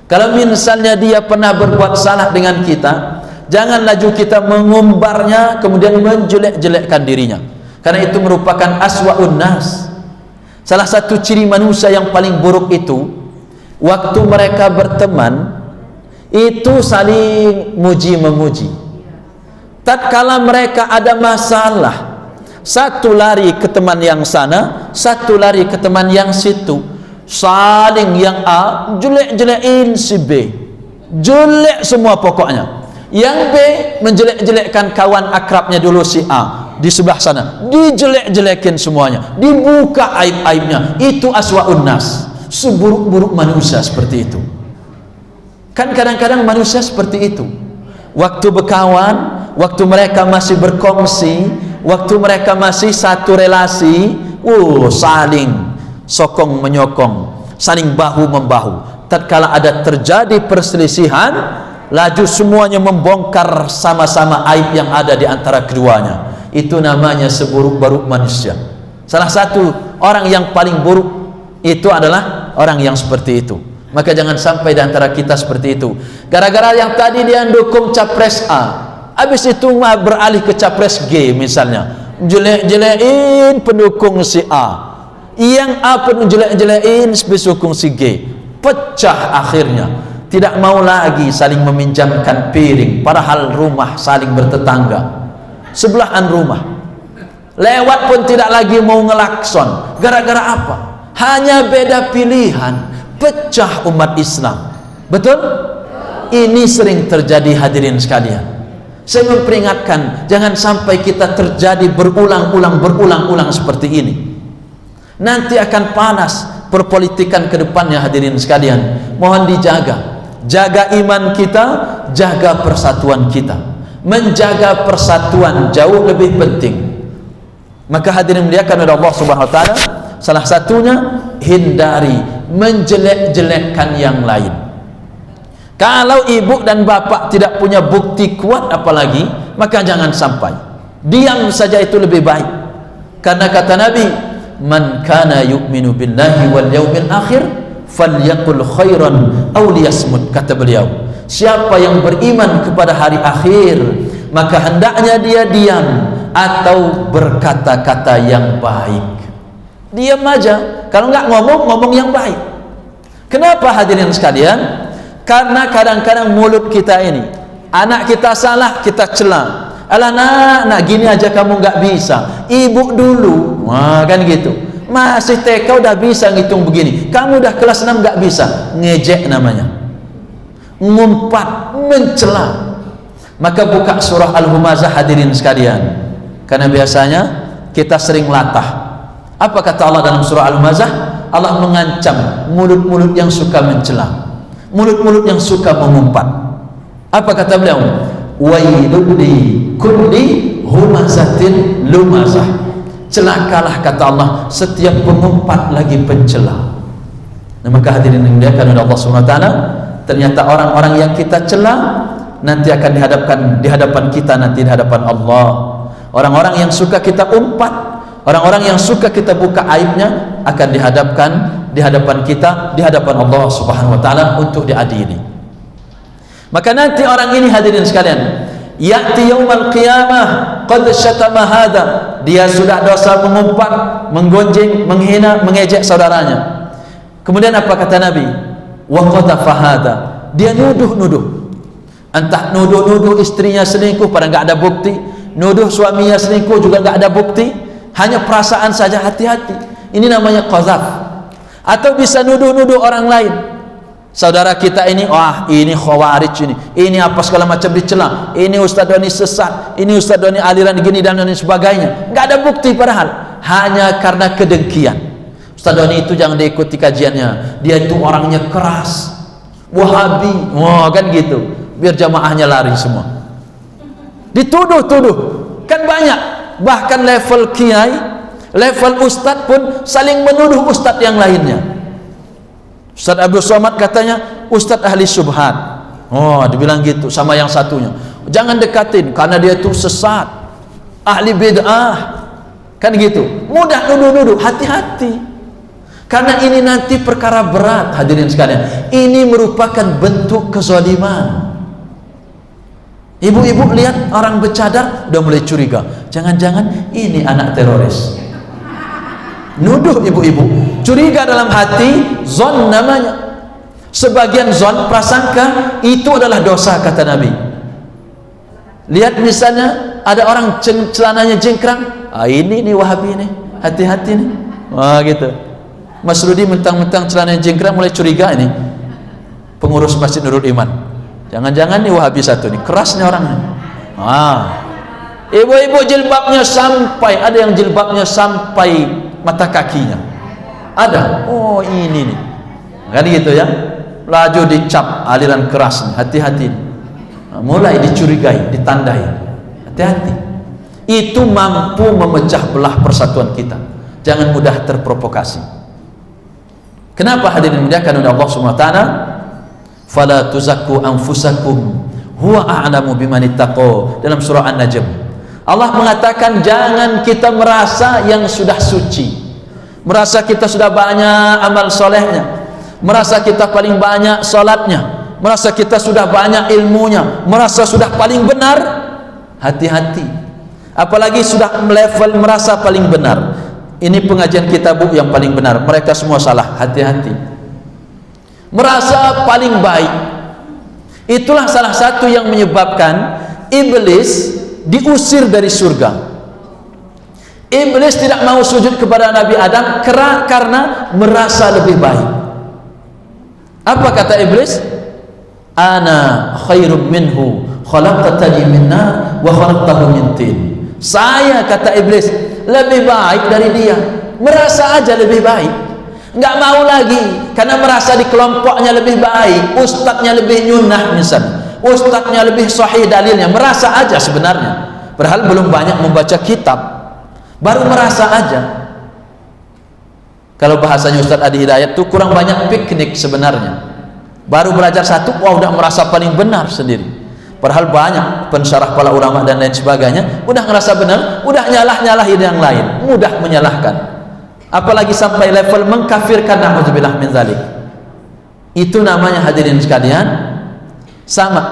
Kalau misalnya dia pernah berbuat salah dengan kita, jangan laju kita mengumbarnya kemudian menjelek-jelekkan dirinya, karena itu merupakan aswa'un nas. Salah satu ciri manusia yang paling buruk itu, waktu mereka berteman itu saling muji-memuji. Tatkala mereka ada masalah, satu lari ke teman yang sana, satu lari ke teman yang situ, saling, yang A jelek-jelekin si B, jelek semua pokoknya. Yang B menjelek-jelekkan kawan akrabnya dulu si A di sebelah sana, dijelek-jelekin semuanya, dibuka aib-aibnya. Itu aswa'un nas, seburuk-buruk manusia seperti itu. Kan kadang-kadang manusia seperti itu. Waktu berkawan, waktu mereka masih berkongsi, waktu mereka masih satu relasi, saling sokong menyokong, saling bahu membahu. Tatkala ada terjadi perselisihan, laju semuanya membongkar sama-sama aib yang ada di antara keduanya. Itu namanya seburuk-buruk manusia. Salah satu orang yang paling buruk itu adalah orang yang seperti itu. Maka jangan sampai di antara kita seperti itu. Gara-gara yang tadi dia dukung capres A, habis itu beralih ke capres G misalnya, jelek-jelekin pendukung si A, yang A pun jelek-jelekin pendukung si G. Pecah akhirnya. Tidak mau lagi saling meminjamkan piring, padahal rumah saling bertetangga, sebelahan rumah. Lewat pun tidak lagi mau ngelakson. Gara-gara apa? Hanya beda pilihan. Pecah umat Islam. Betul? Ini sering terjadi hadirin sekalian. Saya memperingatkan, jangan sampai kita terjadi berulang-ulang seperti ini. Nanti akan panas perpolitikan ke depannya, hadirin sekalian. Mohon dijaga. Jaga iman kita, jaga persatuan kita. Menjaga persatuan jauh lebih penting. Maka hadirin muliakan oleh Allah Subhanahu wa taala, salah satunya hindari menjelek-jelekkan yang lain. Kalau ibu dan bapak tidak punya bukti kuat apalagi, maka jangan sampai. Diam saja itu lebih baik. Karena kata Nabi, "Man kana yu'minu billahi wal yawmil akhir falyaqul khairan aw liyasmut," kata beliau. Siapa yang beriman kepada hari akhir, maka hendaknya dia diam atau berkata-kata yang baik. Diam aja, kalau enggak ngomong yang baik. Kenapa hadirin sekalian? Karena kadang-kadang mulut kita ini, anak kita salah kita cela. Alah nak gini aja kamu nggak bisa, ibu dulu. Wah, kan gitu. Masih TK udah bisa ngitung begini, kamu udah kelas 6 nggak bisa. Ngejek namanya, ngumpat, mencela. Maka buka surah Al-Humazah hadirin sekalian, karena biasanya kita sering latah. Apa kata Allah dalam surah Al-Humazah? Allah mengancam mulut-mulut yang suka mencela, mulut-mulut yang suka mengumpat. Apa kata beliau? Wailul likulli humazatin lumazah. Celakalah kata Allah setiap pengumpat lagi pencela. Nah, maka hadirin yang dimuliakan oleh Allah Subhanahu wa taala, ternyata orang-orang yang kita cela nanti akan di hadapan kita, nanti di hadapan Allah. Orang-orang yang suka kita umpat, orang-orang yang suka kita buka aibnya akan dihadapkan di hadapan kita, di hadapan Allah Subhanahu wa taala untuk diadili. Maka nanti orang ini hadirin sekalian, ya'ti yaumal qiyamah qad syatama hadha, dia sudah dosa mengumpat, menggonjing, menghina, mengejek saudaranya. Kemudian apa kata Nabi? Wa qadhafa hadha, dia nuduh-nuduh. Entah nuduh-nuduh istrinya selingkuh padahal enggak ada bukti, nuduh suaminya selingkuh juga enggak ada bukti, hanya perasaan saja. Hati-hati, ini namanya qadzaf. Atau bisa nuduh-nuduh orang lain, saudara kita ini, wah ini khawarij, ini apa segala macam dicela, ini Ustaz Doni sesat, ini Ustaz Doni aliran gini dan lain sebagainya. Nggak ada bukti, padahal hanya karena kedengkian. Ustaz Doni itu jangan diikuti kajiannya, dia itu orangnya keras, Wahabi, wah kan gitu, biar jamaahnya lari semua. Dituduh-tuduh kan banyak, bahkan level kiai, level ustadz pun saling menuduh ustadz yang lainnya. Ustadz Abdul Somad katanya ustadz ahli syubhat. Oh, dibilang gitu sama yang satunya. Jangan dekatin karena dia itu sesat, ahli bid'ah. Kan gitu. Mudah nuduh-nuduh, hati-hati. Karena ini nanti perkara berat hadirin sekalian. Ini merupakan bentuk kezaliman. Ibu-ibu lihat orang bercadar udah mulai curiga. Jangan-jangan ini anak teroris. Nuduh ibu-ibu, curiga dalam hati, zon namanya. Sebagian zon, prasangka, itu adalah dosa kata Nabi. Lihat misalnya ada orang celananya jengkrang, ini nih Wahabi nih, hati-hati nih. Wah gitu. Mas Rudi mentang-mentang celananya jengkrang, mulai curiga ini pengurus Masjid Nurul Iman. Jangan-jangan nih Wahabi satu nih, keras nih orangnya. Ibu-ibu jilbabnya sampai, ada yang jilbabnya sampai mata kakinya, ada. Oh ini nih, kan gitu ya. Laju dicap aliran keras nih, hati-hati. Mulai dicurigai, ditandai, hati-hati. Itu mampu memecah belah persatuan kita. Jangan mudah terprovokasi. Kenapa hadirin dimuliakan oleh Allah Subhanahu wa taala? Fala tuzakku anfusakum huwa a'lamu biman ittaqo, dalam surah An-Najm. Allah mengatakan jangan kita merasa yang sudah suci, merasa kita sudah banyak amal solehnya, merasa kita paling banyak salatnya, merasa kita sudah banyak ilmunya, merasa sudah paling benar. Hati-hati, apalagi sudah level merasa paling benar. Ini pengajian kita Bu yang paling benar, mereka semua salah. Hati-hati. Merasa paling baik, itulah salah satu yang menyebabkan iblis diusir dari surga. Iblis tidak mau sujud kepada Nabi Adam karena merasa lebih baik. Apa kata iblis? Ana khairum minhu khalaqtani min nar wa khalaqtahu min tin. Saya, kata iblis, lebih baik dari dia. Merasa aja lebih baik, nggak mau lagi karena merasa di kelompoknya lebih baik, ustadznya lebih nyunah misalnya, ustadznya lebih sahih dalilnya, merasa aja sebenarnya. Padahal belum banyak membaca kitab, baru merasa aja. Kalau bahasanya Ustadz Adi Hidayat tuh kurang banyak piknik sebenarnya. Baru belajar satu, wah udah merasa paling benar sendiri. Padahal banyak pensyarah para ulama dan lain sebagainya, udah ngerasa benar, udah nyalahin yang lain, mudah menyalahkan. Apalagi sampai level mengkafirkan, na'udzubillah min dzalik. Itu namanya hadirin sekalian, sama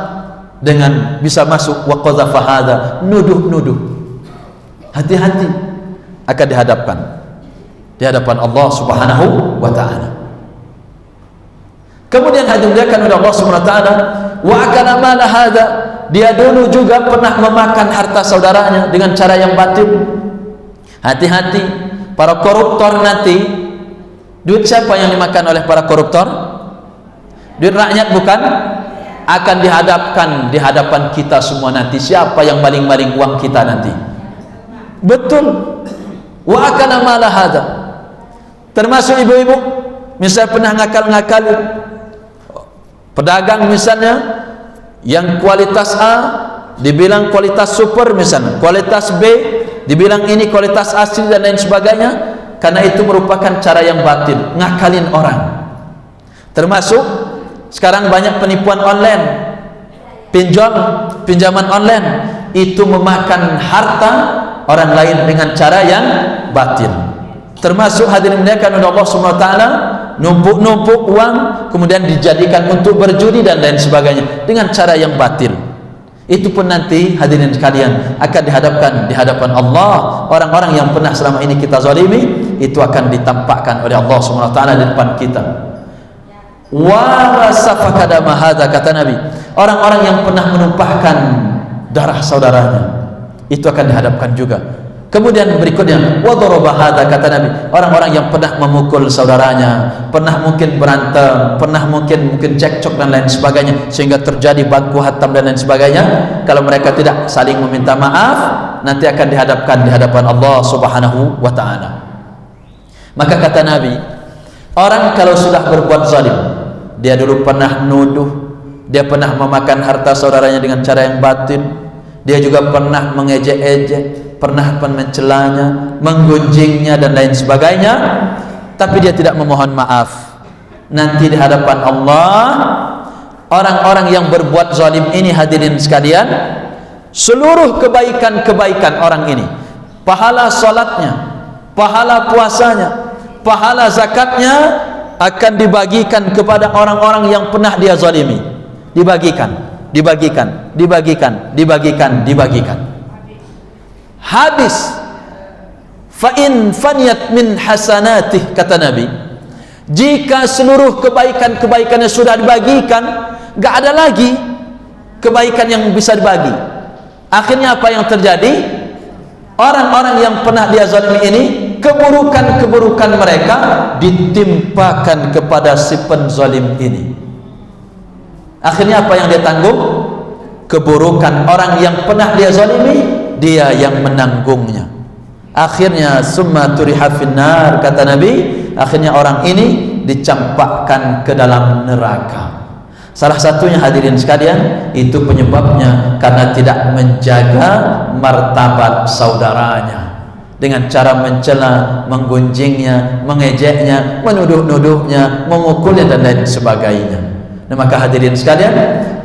dengan bisa masuk wa qadhafa hadza, nuduh-nuduh. Hati-hati akan dihadapkan di hadapan Allah Subhanahu wa taala. Kemudian hadirin oleh Allah Subhanahu wa taala, wa akala mala hadza, dia dulu juga pernah memakan harta saudaranya dengan cara yang batil. Hati-hati, para koruptor nanti, duit siapa yang dimakan oleh para koruptor? Duit rakyat bukan? Akan dihadapkan di hadapan kita semua nanti. Siapa yang maling-maling uang kita nanti? Betul. Wa akana mala hadza. Termasuk ibu-ibu, misalnya pernah ngakal-ngakal, pedagang misalnya, yang kualitas A dibilang kualitas super misalnya, kualitas B dibilang ini kualitas asli dan lain sebagainya, karena itu merupakan cara yang batil, ngakalin orang. Termasuk sekarang banyak penipuan online, pinjaman online, itu memakan harta orang lain dengan cara yang batil. Termasuk hadirin muliakan oleh Allah Subhanahu wa taala, numpuk-numpuk uang kemudian dijadikan untuk berjudi dan lain sebagainya dengan cara yang batil. Itu pun nanti hadirin sekalian akan dihadapkan di hadapan Allah. Orang-orang yang pernah selama ini kita zalimi, itu akan ditampakkan oleh Allah Subhanahu wa taala di depan kita. Wa safaka dama hadza, kata Nabi, orang-orang yang pernah menumpahkan darah saudaranya, itu akan dihadapkan juga. Kemudian berikutnya, wa daraba hadza, kata Nabi, orang-orang yang pernah memukul saudaranya, pernah mungkin berantem, pernah mungkin cekcok dan lain sebagainya sehingga terjadi baku hantam dan lain sebagainya. Kalau mereka tidak saling meminta maaf, nanti akan dihadapkan di hadapan Allah Subhanahu wa taala. Maka kata Nabi, orang kalau sudah berbuat zalim, dia dulu pernah nuduh, dia pernah memakan harta saudaranya dengan cara yang batil, dia juga pernah mengejek-ejek, pernah mencelanya, menggunjingnya dan lain sebagainya, tapi dia tidak memohon maaf. Nanti di hadapan Allah, orang-orang yang berbuat zalim ini hadirin sekalian, seluruh kebaikan-kebaikan orang ini, pahala salatnya, pahala puasanya, pahala zakatnya akan dibagikan kepada orang-orang yang pernah dia zalimi. Dibagikan. Habis. Fa in faniyat min hasanatih, kata Nabi, jika seluruh kebaikan-kebaikannya sudah dibagikan, gak ada lagi kebaikan yang bisa dibagi. Akhirnya apa yang terjadi? Orang-orang yang pernah dia zalimi ini, keburukan-keburukan mereka ditimpakan kepada si penzalim ini. Akhirnya apa yang dia tanggung? Keburukan orang yang pernah dia zalimi, dia yang menanggungnya. Akhirnya summa turiha finnar, kata Nabi, akhirnya orang ini dicampakkan ke dalam neraka. Salah satunya hadirin sekalian, itu penyebabnya karena tidak menjaga martabat saudaranya, dengan cara mencela, menggunjingnya, mengejeknya, menuduh-nuduhnya, memukulnya dan lain sebagainya. Nah, maka hadirin sekalian,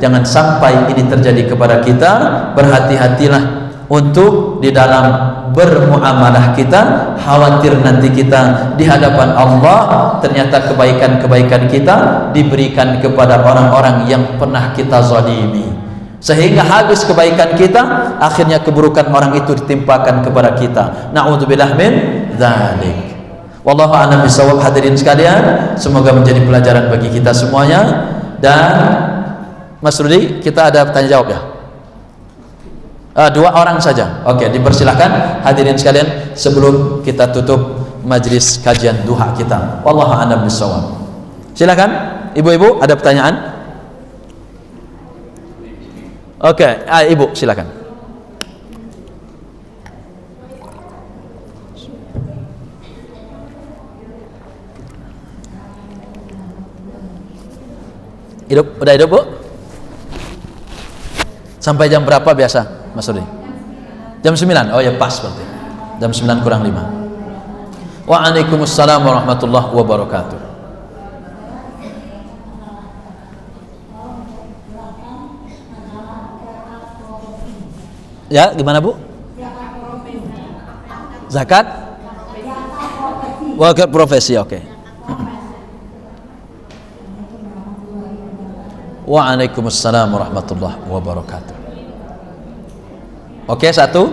jangan sampai ini terjadi kepada kita. Berhati-hatilah untuk di dalam bermuamalah kita, khawatir nanti kita di hadapan Allah ternyata kebaikan-kebaikan kita diberikan kepada orang-orang yang pernah kita zalimi, sehingga habis kebaikan kita, akhirnya keburukan orang itu ditimpakan kepada kita. Na'udzubillah min dzalik. Wallahu a'lam bishawab. Hadirin sekalian, semoga menjadi pelajaran bagi kita semuanya. Dan Mas Rudi, kita ada tanya jawab ya? 2 orang saja. Oke, dipersilahkan hadirin sekalian sebelum kita tutup majlis kajian duha kita. Wallahu a'lam bishawab. Silakan ibu-ibu, ada pertanyaan? Oke, Ibu silakan. Udah hidup Bu? Sampai jam berapa biasa Mas Rudi? Jam 9. Oh ya pas berarti. Jam 9 kurang 5. Waalaikumsalam warahmatullahi wabarakatuh. Ya, gimana Bu? Zakat? Zakat profesi, oke. Waalaikumsalam warahmatullahi wabarakatuh. Oke, satu.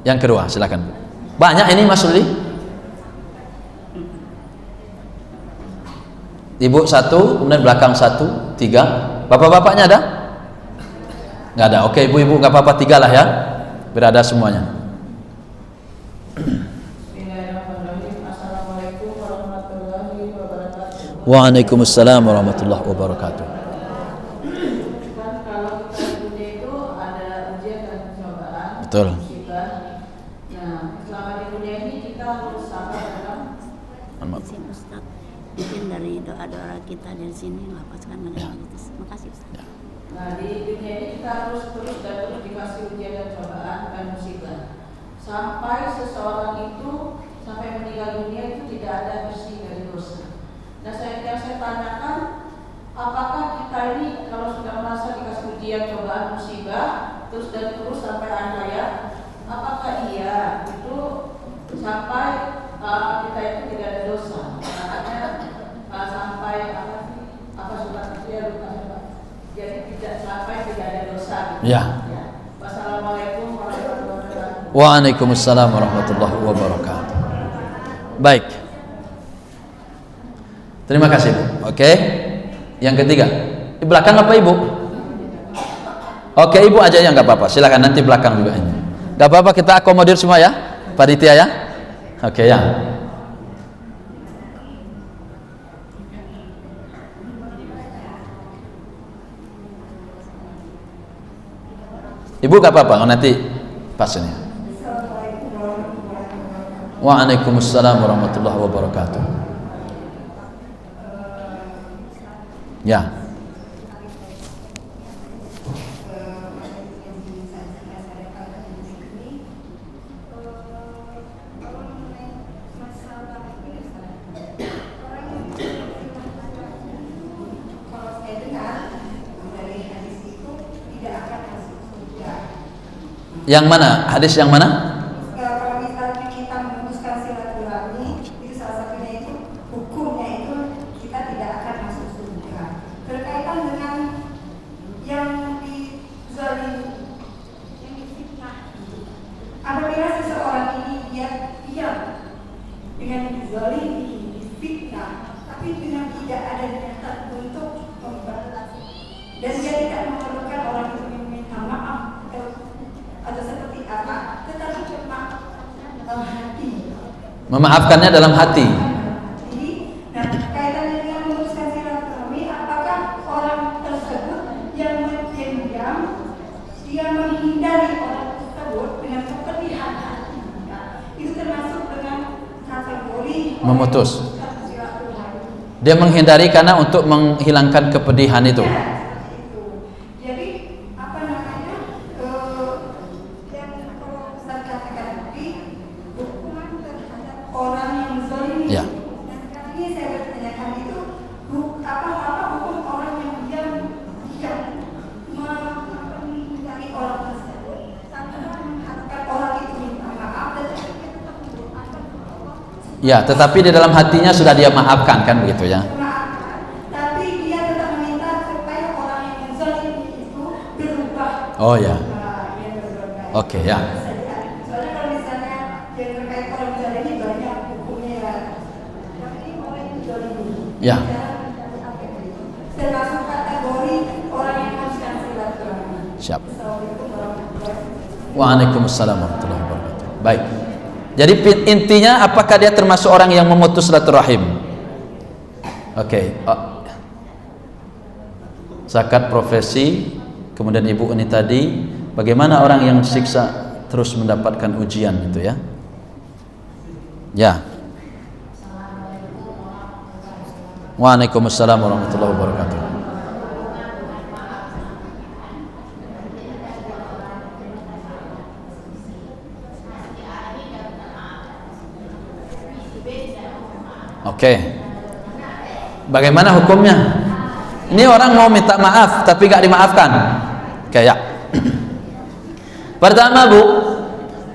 Yang kedua, silakan. Banyak ini Mas Rudi. Ibu satu, kemudian belakang satu, 3. Bapak-bapaknya ada? Nggak ada. Oke, ibu-ibu nggak apa-apa, 3 lah ya. Biar ada semuanya. Waalaikumsalam warahmatullahi wabarakatuh. Kalau dunia itu ada ujian dan cobaan. Betul. Nah, selama di dunia ini kita harus sabar dalam. Ustaz, mungkin dari doa-doa kita dari sini lapaskan dengan itu. Makasih Ustaz. Nah, di dunia ini kita harus terus dan terus dikasih ujian dan cobaan dan musibah. Sampai seseorang itu sampai meninggal dunia itu tidak ada bersih dari dosa. Nah, yang saya tanyakan, apakah kita ini kalau sudah merasa dikasih ujian, cobaan, musibah, terus dan terus sampai akhir hayat, apakah iya itu sampai kita itu tidak ada dosa? Makanya sampai apa surat itu ya lupa. Jadi tidak sampai tidak ada dosa. Gitu. Ya. Wassalamualaikum warahmatullahi wabarakatuh. Waalaikumsalam warahmatullahi wabarakatuh. Baik. Terima kasih Bu. Oke. Yang ketiga, di belakang apa Ibu? Oke, Ibu aja yang nggak apa-apa. Silakan nanti belakang juga ini. Nggak apa-apa, kita akomodir semua ya, panitia ya. Oke ya. Ibu nggak apa-apa, nanti pas ini. Waalaikumsalam warahmatullahi wabarakatuh. Ya. Yang mana? Hadis yang mana? Kalau misalnya kita memutuskan silaturahmi, itu salah satunya itu hukumnya itu kita tidak akan masuk surga. Berkaitan dengan yang dizalimi, yang difitnah. Apabila seseorang ini dia diam dengan dizalimi, difitnah, tapi dengan tidak ada niatan untuk membalas, dan dia tidak memerlukan orang itu meminta maaf atau seperti apa, tetapi cuma dalam hati. Memaafkannya dalam hati. Nah, kaitannya dengan memutuskan silaturahmi, apakah orang tersebut yang mendiam, dia menghindari orang tersebut dengan kepedihan hati, itu termasuk dengan kategori Memutus. silaturahmi. Dia menghindari karena untuk menghilangkan kepedihan itu. Jadi apa namanya? Yang kalau Ustaz katakan tadi, hukuman terhadap orang yang zalim. Ya. Dan kali ini saya bertanyakan itu apa hukum orang yang diam mencari orang tersebut tanpa mengharapkan orang itu minta maaf dan dia tetap mendoakan Allah. Ya, tetapi di dalam hatinya sudah dia maafkan kan begitu ya. Tapi dia tetap meminta supaya orang yang zalim itu berubah. Oh ya. Dia berubah. Oke ya. Soalnya kalau misalnya yang terkait orang zalim ini banyak hukumnya ya. Yang ini orang yang zalim. Ya. Termasuk kategori orang yang memutuskan silaturahmi. Siap. Assalamualaikum warahmatullahi wabarakatuh. Waalaikumsalam warahmatullahi wabarakatuh. Baik. Jadi intinya apakah dia termasuk orang yang memutus silaturahim? Oke. Zakat profesi Kemudian ibu ini tadi, bagaimana orang yang siksa terus mendapatkan ujian itu ya? Ya. Waalaikumsalam warahmatullahi wabarakatuh. Oke. Bagaimana hukumnya? Ini orang mau minta maaf tapi gak dimaafkan. Kayak pertama Bu,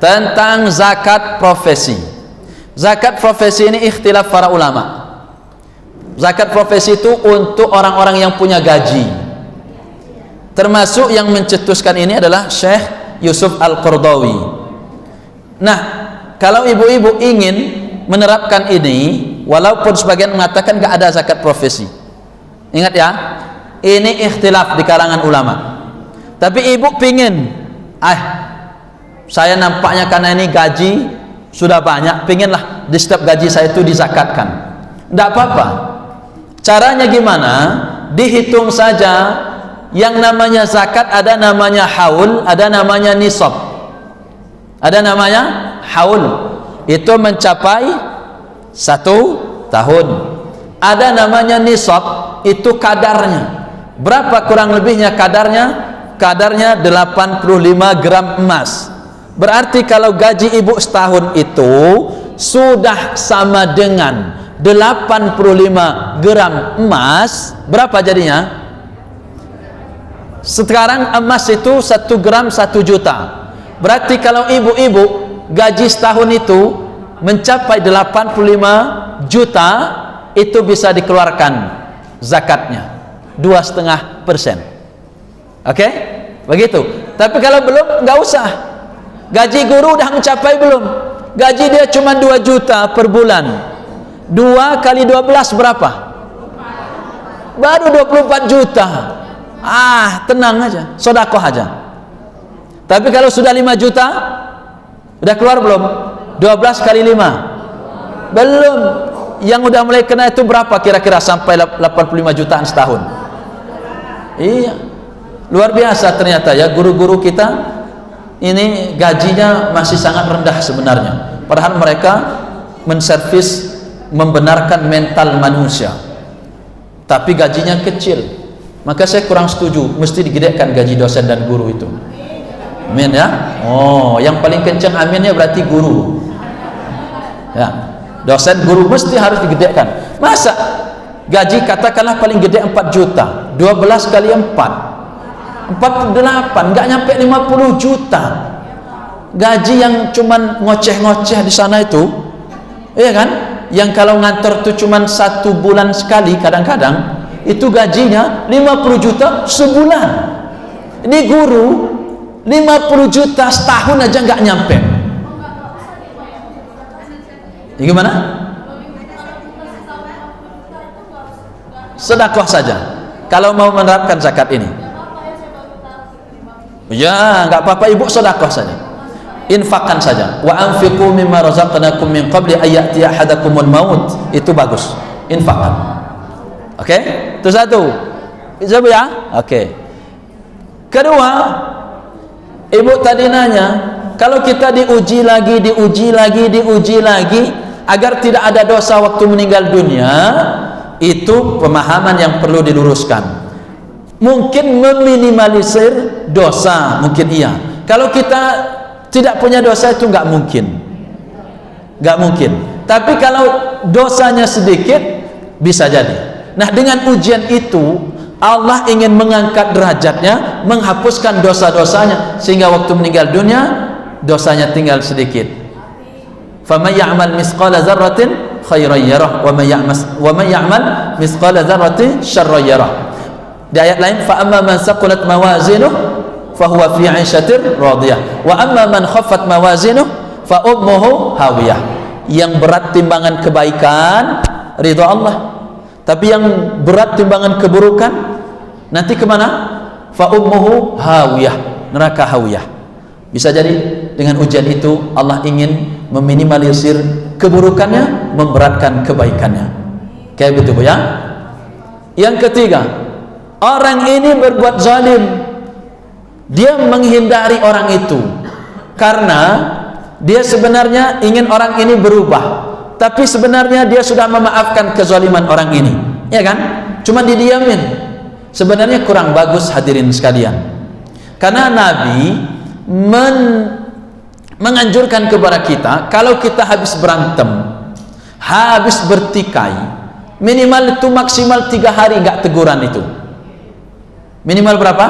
tentang zakat profesi. Zakat profesi ini ikhtilaf para ulama. Zakat profesi itu untuk orang-orang yang punya gaji. Termasuk yang mencetuskan ini adalah Syekh Yusuf Al-Qardawi. Nah, kalau ibu-ibu ingin menerapkan ini, walaupun sebagian mengatakan gak ada zakat profesi, ingat ya, ini ikhtilaf di kalangan ulama. Tapi ibu pingin, saya nampaknya karena ini gaji sudah banyak, pinginlah di setiap gaji saya itu dizakatkan. Tidak apa-apa. Caranya gimana? Dihitung saja. Yang namanya zakat ada namanya haul, ada namanya nisab. Ada namanya haul. Itu mencapai 1 tahun. Ada namanya nisab, itu kadarnya. Berapa kurang lebihnya kadarnya? Kadarnya 85 gram emas. Berarti kalau gaji ibu setahun itu sudah sama dengan 85 gram emas, berapa jadinya? Sekarang emas itu 1 gram 1 juta. Berarti kalau ibu-ibu gaji setahun itu mencapai 85 juta, itu bisa dikeluarkan zakatnya 2,5%. Oke? Begitu. Tapi kalau belum, nggak usah. Gaji guru udah mencapai belum? Gaji dia cuma 2 juta per bulan. 2 kali 12 berapa? Baru 24 juta. Tenang aja, sedekah aja. Tapi kalau sudah 5 juta, udah keluar belum? 12 kali 5 belum. Yang udah mulai kena itu berapa kira-kira sampai 85 jutaan setahun? Iya, luar biasa ternyata ya, guru-guru kita ini gajinya masih sangat rendah sebenarnya, padahal mereka menservis, membenarkan mental manusia, tapi gajinya kecil. Maka saya kurang setuju, mesti digedekan gaji dosen dan guru itu. Amin ya. Yang paling kencang aminnya berarti guru ya. Dosen guru mesti harus digedekan. Masa gaji katakanlah paling gede 4 juta, 12 kali 4 48, nggak nyampe 50 juta. Gaji yang cuman ngoceh-ngoceh di sana itu, iya kan? Yang kalau ngantor tuh cuman 1 bulan sekali, kadang-kadang itu gajinya 50 juta sebulan. Ini guru 50 juta setahun aja nggak nyampe. Ya gimana? Sedekah saja kalau mau menerapkan zakat ini. Ya, nggak apa-apa ibu, sedekah saja. Infakkan saja. Wa anfiqu mimma razaqnakum min qabli ayati ahadakumul maut. Itu bagus. Infakkan. Oke? Itu satu. Bisa ya? Oke. Kedua, ibu tadi nanya, kalau kita diuji lagi agar tidak ada dosa waktu meninggal dunia, itu pemahaman yang perlu diluruskan. Mungkin meminimalisir dosa, mungkin iya. Kalau kita tidak punya dosa itu nggak mungkin. Tapi kalau dosanya sedikit, bisa jadi. Nah, dengan ujian itu Allah ingin mengangkat derajatnya, menghapuskan dosa-dosanya, sehingga waktu meninggal dunia dosanya tinggal sedikit. Faman ya'mal misqala dzarratin khairan yarah wa man ya'mal misqala dzarratin syarran yarah. Di ayat lain, fa amma man saqulat mawazinuhu fa huwa fi 'ishatin radiyah wa amma man khaffat mawazinuhu fa ummuhu hawiyah. Yang berat timbangan kebaikan, ridha Allah. Tapi yang berat timbangan keburukan, nanti kemana? Fa ummuhu hawiyah, neraka hawiyah. Bisa jadi dengan ujian itu Allah ingin meminimalisir keburukannya, memberatkan kebaikannya. Kayak begitu Bu ya. Yang ketiga, orang ini berbuat zalim, Dia menghindari orang itu karena dia sebenarnya ingin orang ini berubah, tapi sebenarnya dia sudah memaafkan kezaliman orang ini, ya kan? Cuma didiamin. Sebenarnya kurang bagus, hadirin sekalian, karena Nabi menganjurkan kepada kita, kalau kita habis berantem, habis bertikai, minimal itu maksimal 3 hari nggak teguran itu. Minimal berapa?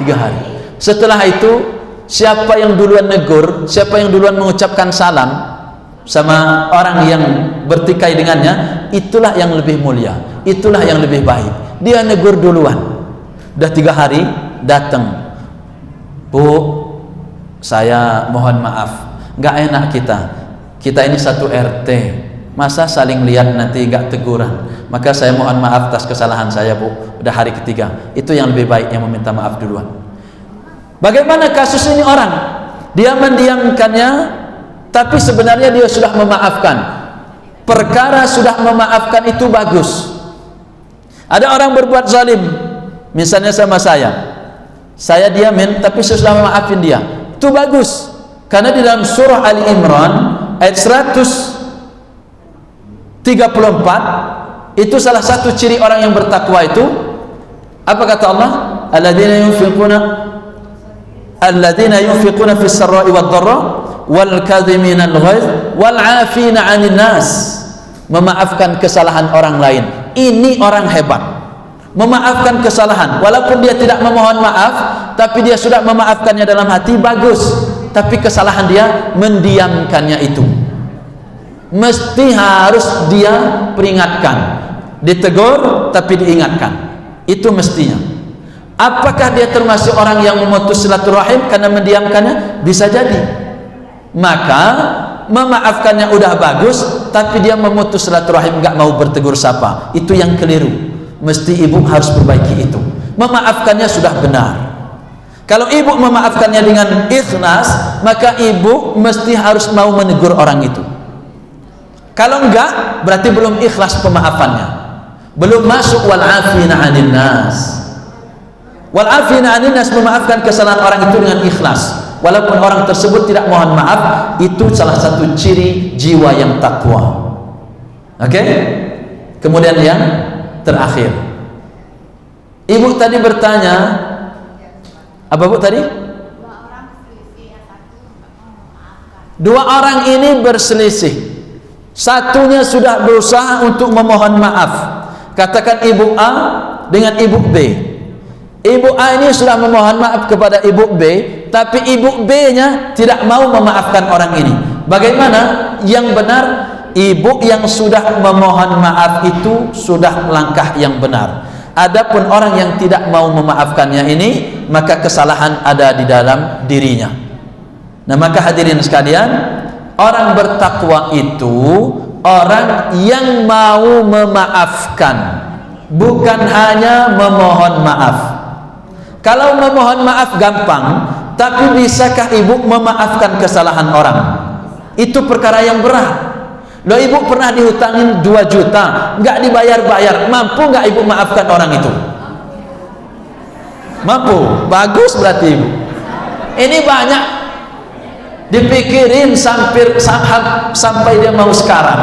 3 hari. Setelah itu siapa yang duluan negur, siapa yang duluan mengucapkan salam sama orang yang bertikai dengannya, itulah yang lebih mulia, itulah yang lebih baik. Dia negur duluan. Udah 3 hari datang, Bu, saya mohon maaf, nggak enak kita ini satu RT, masa saling lihat nanti nggak teguran, maka saya mohon maaf atas kesalahan saya, Bu. Udah hari ketiga. Itu yang lebih baik, yang meminta maaf duluan. Bagaimana kasus ini orang? Dia mendiamkannya, tapi sebenarnya dia sudah memaafkan. Perkara sudah memaafkan itu bagus. Ada orang berbuat zalim, misalnya sama saya diamin, tapi saya sudah memaafin dia. Itu bagus. Karena di dalam surah Ali Imran ayat 134 itu salah satu ciri orang yang bertakwa itu apa kata Allah? Alladzina yunfiquna fis sarra'i wad dharra wal kadhimina al-ghaiz wal 'afina 'anil nas. Memaafkan kesalahan orang lain. Ini orang hebat. Memaafkan kesalahan, walaupun dia tidak memohon maaf, tapi dia sudah memaafkannya dalam hati, bagus. Tapi kesalahan dia mendiamkannya itu. Mesti harus dia peringatkan, ditegur tapi diingatkan. Itu mestinya. Apakah dia termasuk orang yang memutus silaturahim karena mendiamkannya? Bisa jadi. Maka memaafkannya udah bagus, tapi dia memutus silaturahim, nggak mau bertegur sapa. Itu yang keliru. Mesti ibu harus perbaiki itu. Memaafkannya sudah benar. Kalau ibu memaafkannya dengan ikhlas, maka ibu mesti harus mau menegur orang itu. Kalau enggak, berarti belum ikhlas pemaafannya, belum masuk wal 'afina 'anil nas. Wal 'afina 'anil nas, memaafkan kesalahan orang itu dengan ikhlas, walaupun orang tersebut tidak mohon maaf. Itu salah satu ciri jiwa yang takwa. Oke? Kemudian yang terakhir, ibu tadi bertanya apa, Bu, tadi? Dua orang ini berselisih. Satunya sudah berusaha untuk memohon maaf. Katakan ibu A dengan ibu B. Ibu A ini sudah memohon maaf kepada ibu B, tapi ibu B-nya tidak mau memaafkan orang ini. Bagaimana? Yang benar, ibu yang sudah memohon maaf itu sudah langkah yang benar. Adapun orang yang tidak mau memaafkannya ini, maka kesalahan ada di dalam dirinya. Nah, maka hadirin sekalian, orang bertakwa itu orang yang mau memaafkan, bukan hanya memohon maaf. Kalau memohon maaf gampang, tapi bisakah ibu memaafkan kesalahan orang? Itu perkara yang berat. Loh, ibu pernah dihutangin 2 juta, nggak dibayar-bayar, mampu nggak ibu maafkan orang itu? Mampu, bagus berarti ibu. Ini banyak dipikirin sampai dia mau sekarang,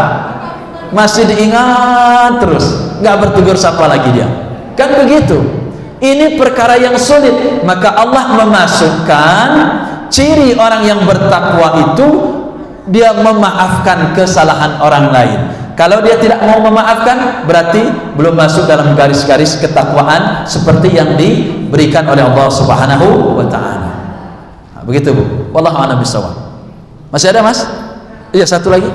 masih diingat terus, nggak bertegur sapa lagi dia. Kan begitu. Ini perkara yang sulit. Maka Allah memasukkan ciri orang yang bertakwa itu, dia memaafkan kesalahan orang lain. Kalau dia tidak mau memaafkan, berarti belum masuk dalam garis-garis ketakwaan seperti yang diberikan oleh Allah Subhanahu wa ta'ala. Nah, begitu, Bu. Wallahu a'lam bishawab. Masih ada, Mas? Iya, satu lagi.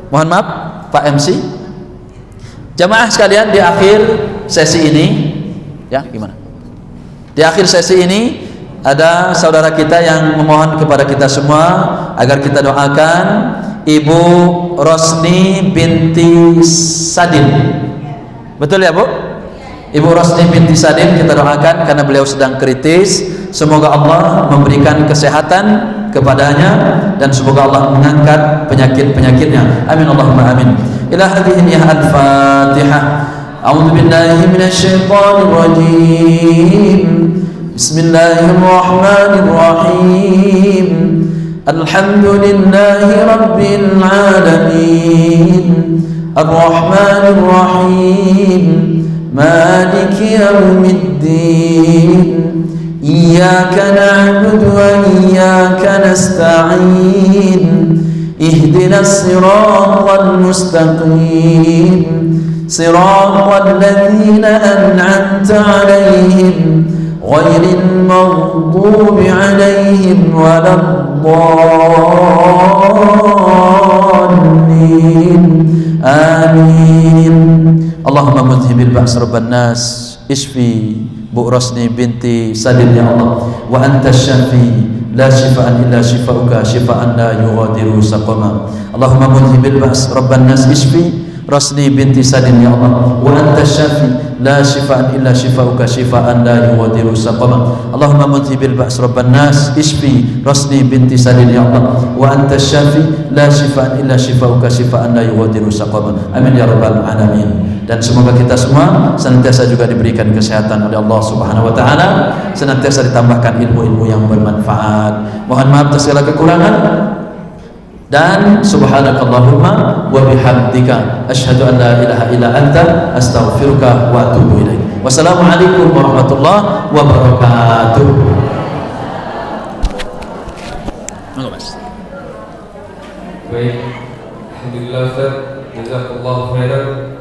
Mohon maaf, Pak MC. Jamaah sekalian, di akhir sesi ini, ya, gimana? Di akhir sesi ini ada saudara kita yang memohon kepada kita semua agar kita doakan Ibu Rosni binti Sadin. Betul ya, Bu? Ibu Rosni binti Sadin kita doakan karena beliau sedang kritis. Semoga Allah memberikan kesehatan kepadanya dan semoga Allah mengangkat penyakit-penyakitnya. Amin Allahumma amin. Ila hadhihi al-Fatihah. A'udzu billahi minasy syaithanir rajim. Bismillahirrahmanirrahim. Alhamdulillahi rabbil alamin. Ar-Rahmanir Rahim. Maliki yaumiddin. Iyyaka na'budu wa iyyaka nasta'in. Ihdinas siratal mustaqim. Siratal ladzina an'amta 'alaihim ghairil maghdubi 'alaihim waladdallin. Amin. Allahumma mudhibil ba's rabban nas isfi Bu Rosni binti Sadin ya Allah, wa anta syafi la shifaan illa shifauka shifaan la yughadiru saqama. Allahumma mudhibil ba's rabban nas isfi Rosni binti Sadin ya Allah, wa anta syafi la shifaan illa shifauka shifaan la yughadiru saqama. Allahumma mudhibil ba's rabban nas isfi Rosni binti Sadin ya Allah, wa anta syafi la shifaan illa shifauka shifaan la yughadiru saqama. Amin ya rabbal alamin. Dan semoga kita semua senantiasa juga diberikan kesehatan oleh Allah Subhanahu wa taala, senantiasa ditambahkan ilmu-ilmu yang bermanfaat. Mohon maaf atas segala kekurangan, dan subhanakallahumma wa bihamdika asyhadu an la ilaha illa anta astaghfiruka wa atubu ilaik. Wassalamualaikum warahmatullahi wabarakatuh. Baik, alhamdulillah Ustaz, jazakallahu khairan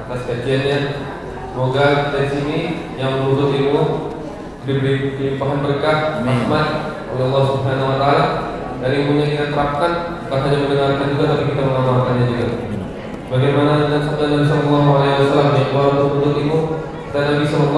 atas kajiannya. Semoga dari sini yang menuntut ilmu diberi limpahan berkah, rahmat oleh Allah Subhanahu wa taala, dan ilmunya kita terapkan, bukan hanya mendengarkan juga tapi kita mengamalkannya juga. Bagaimana dengan sabda Nabi sallallahu alaihi wasallam yang baru menuntut ilmu, kata Nabi sallallahu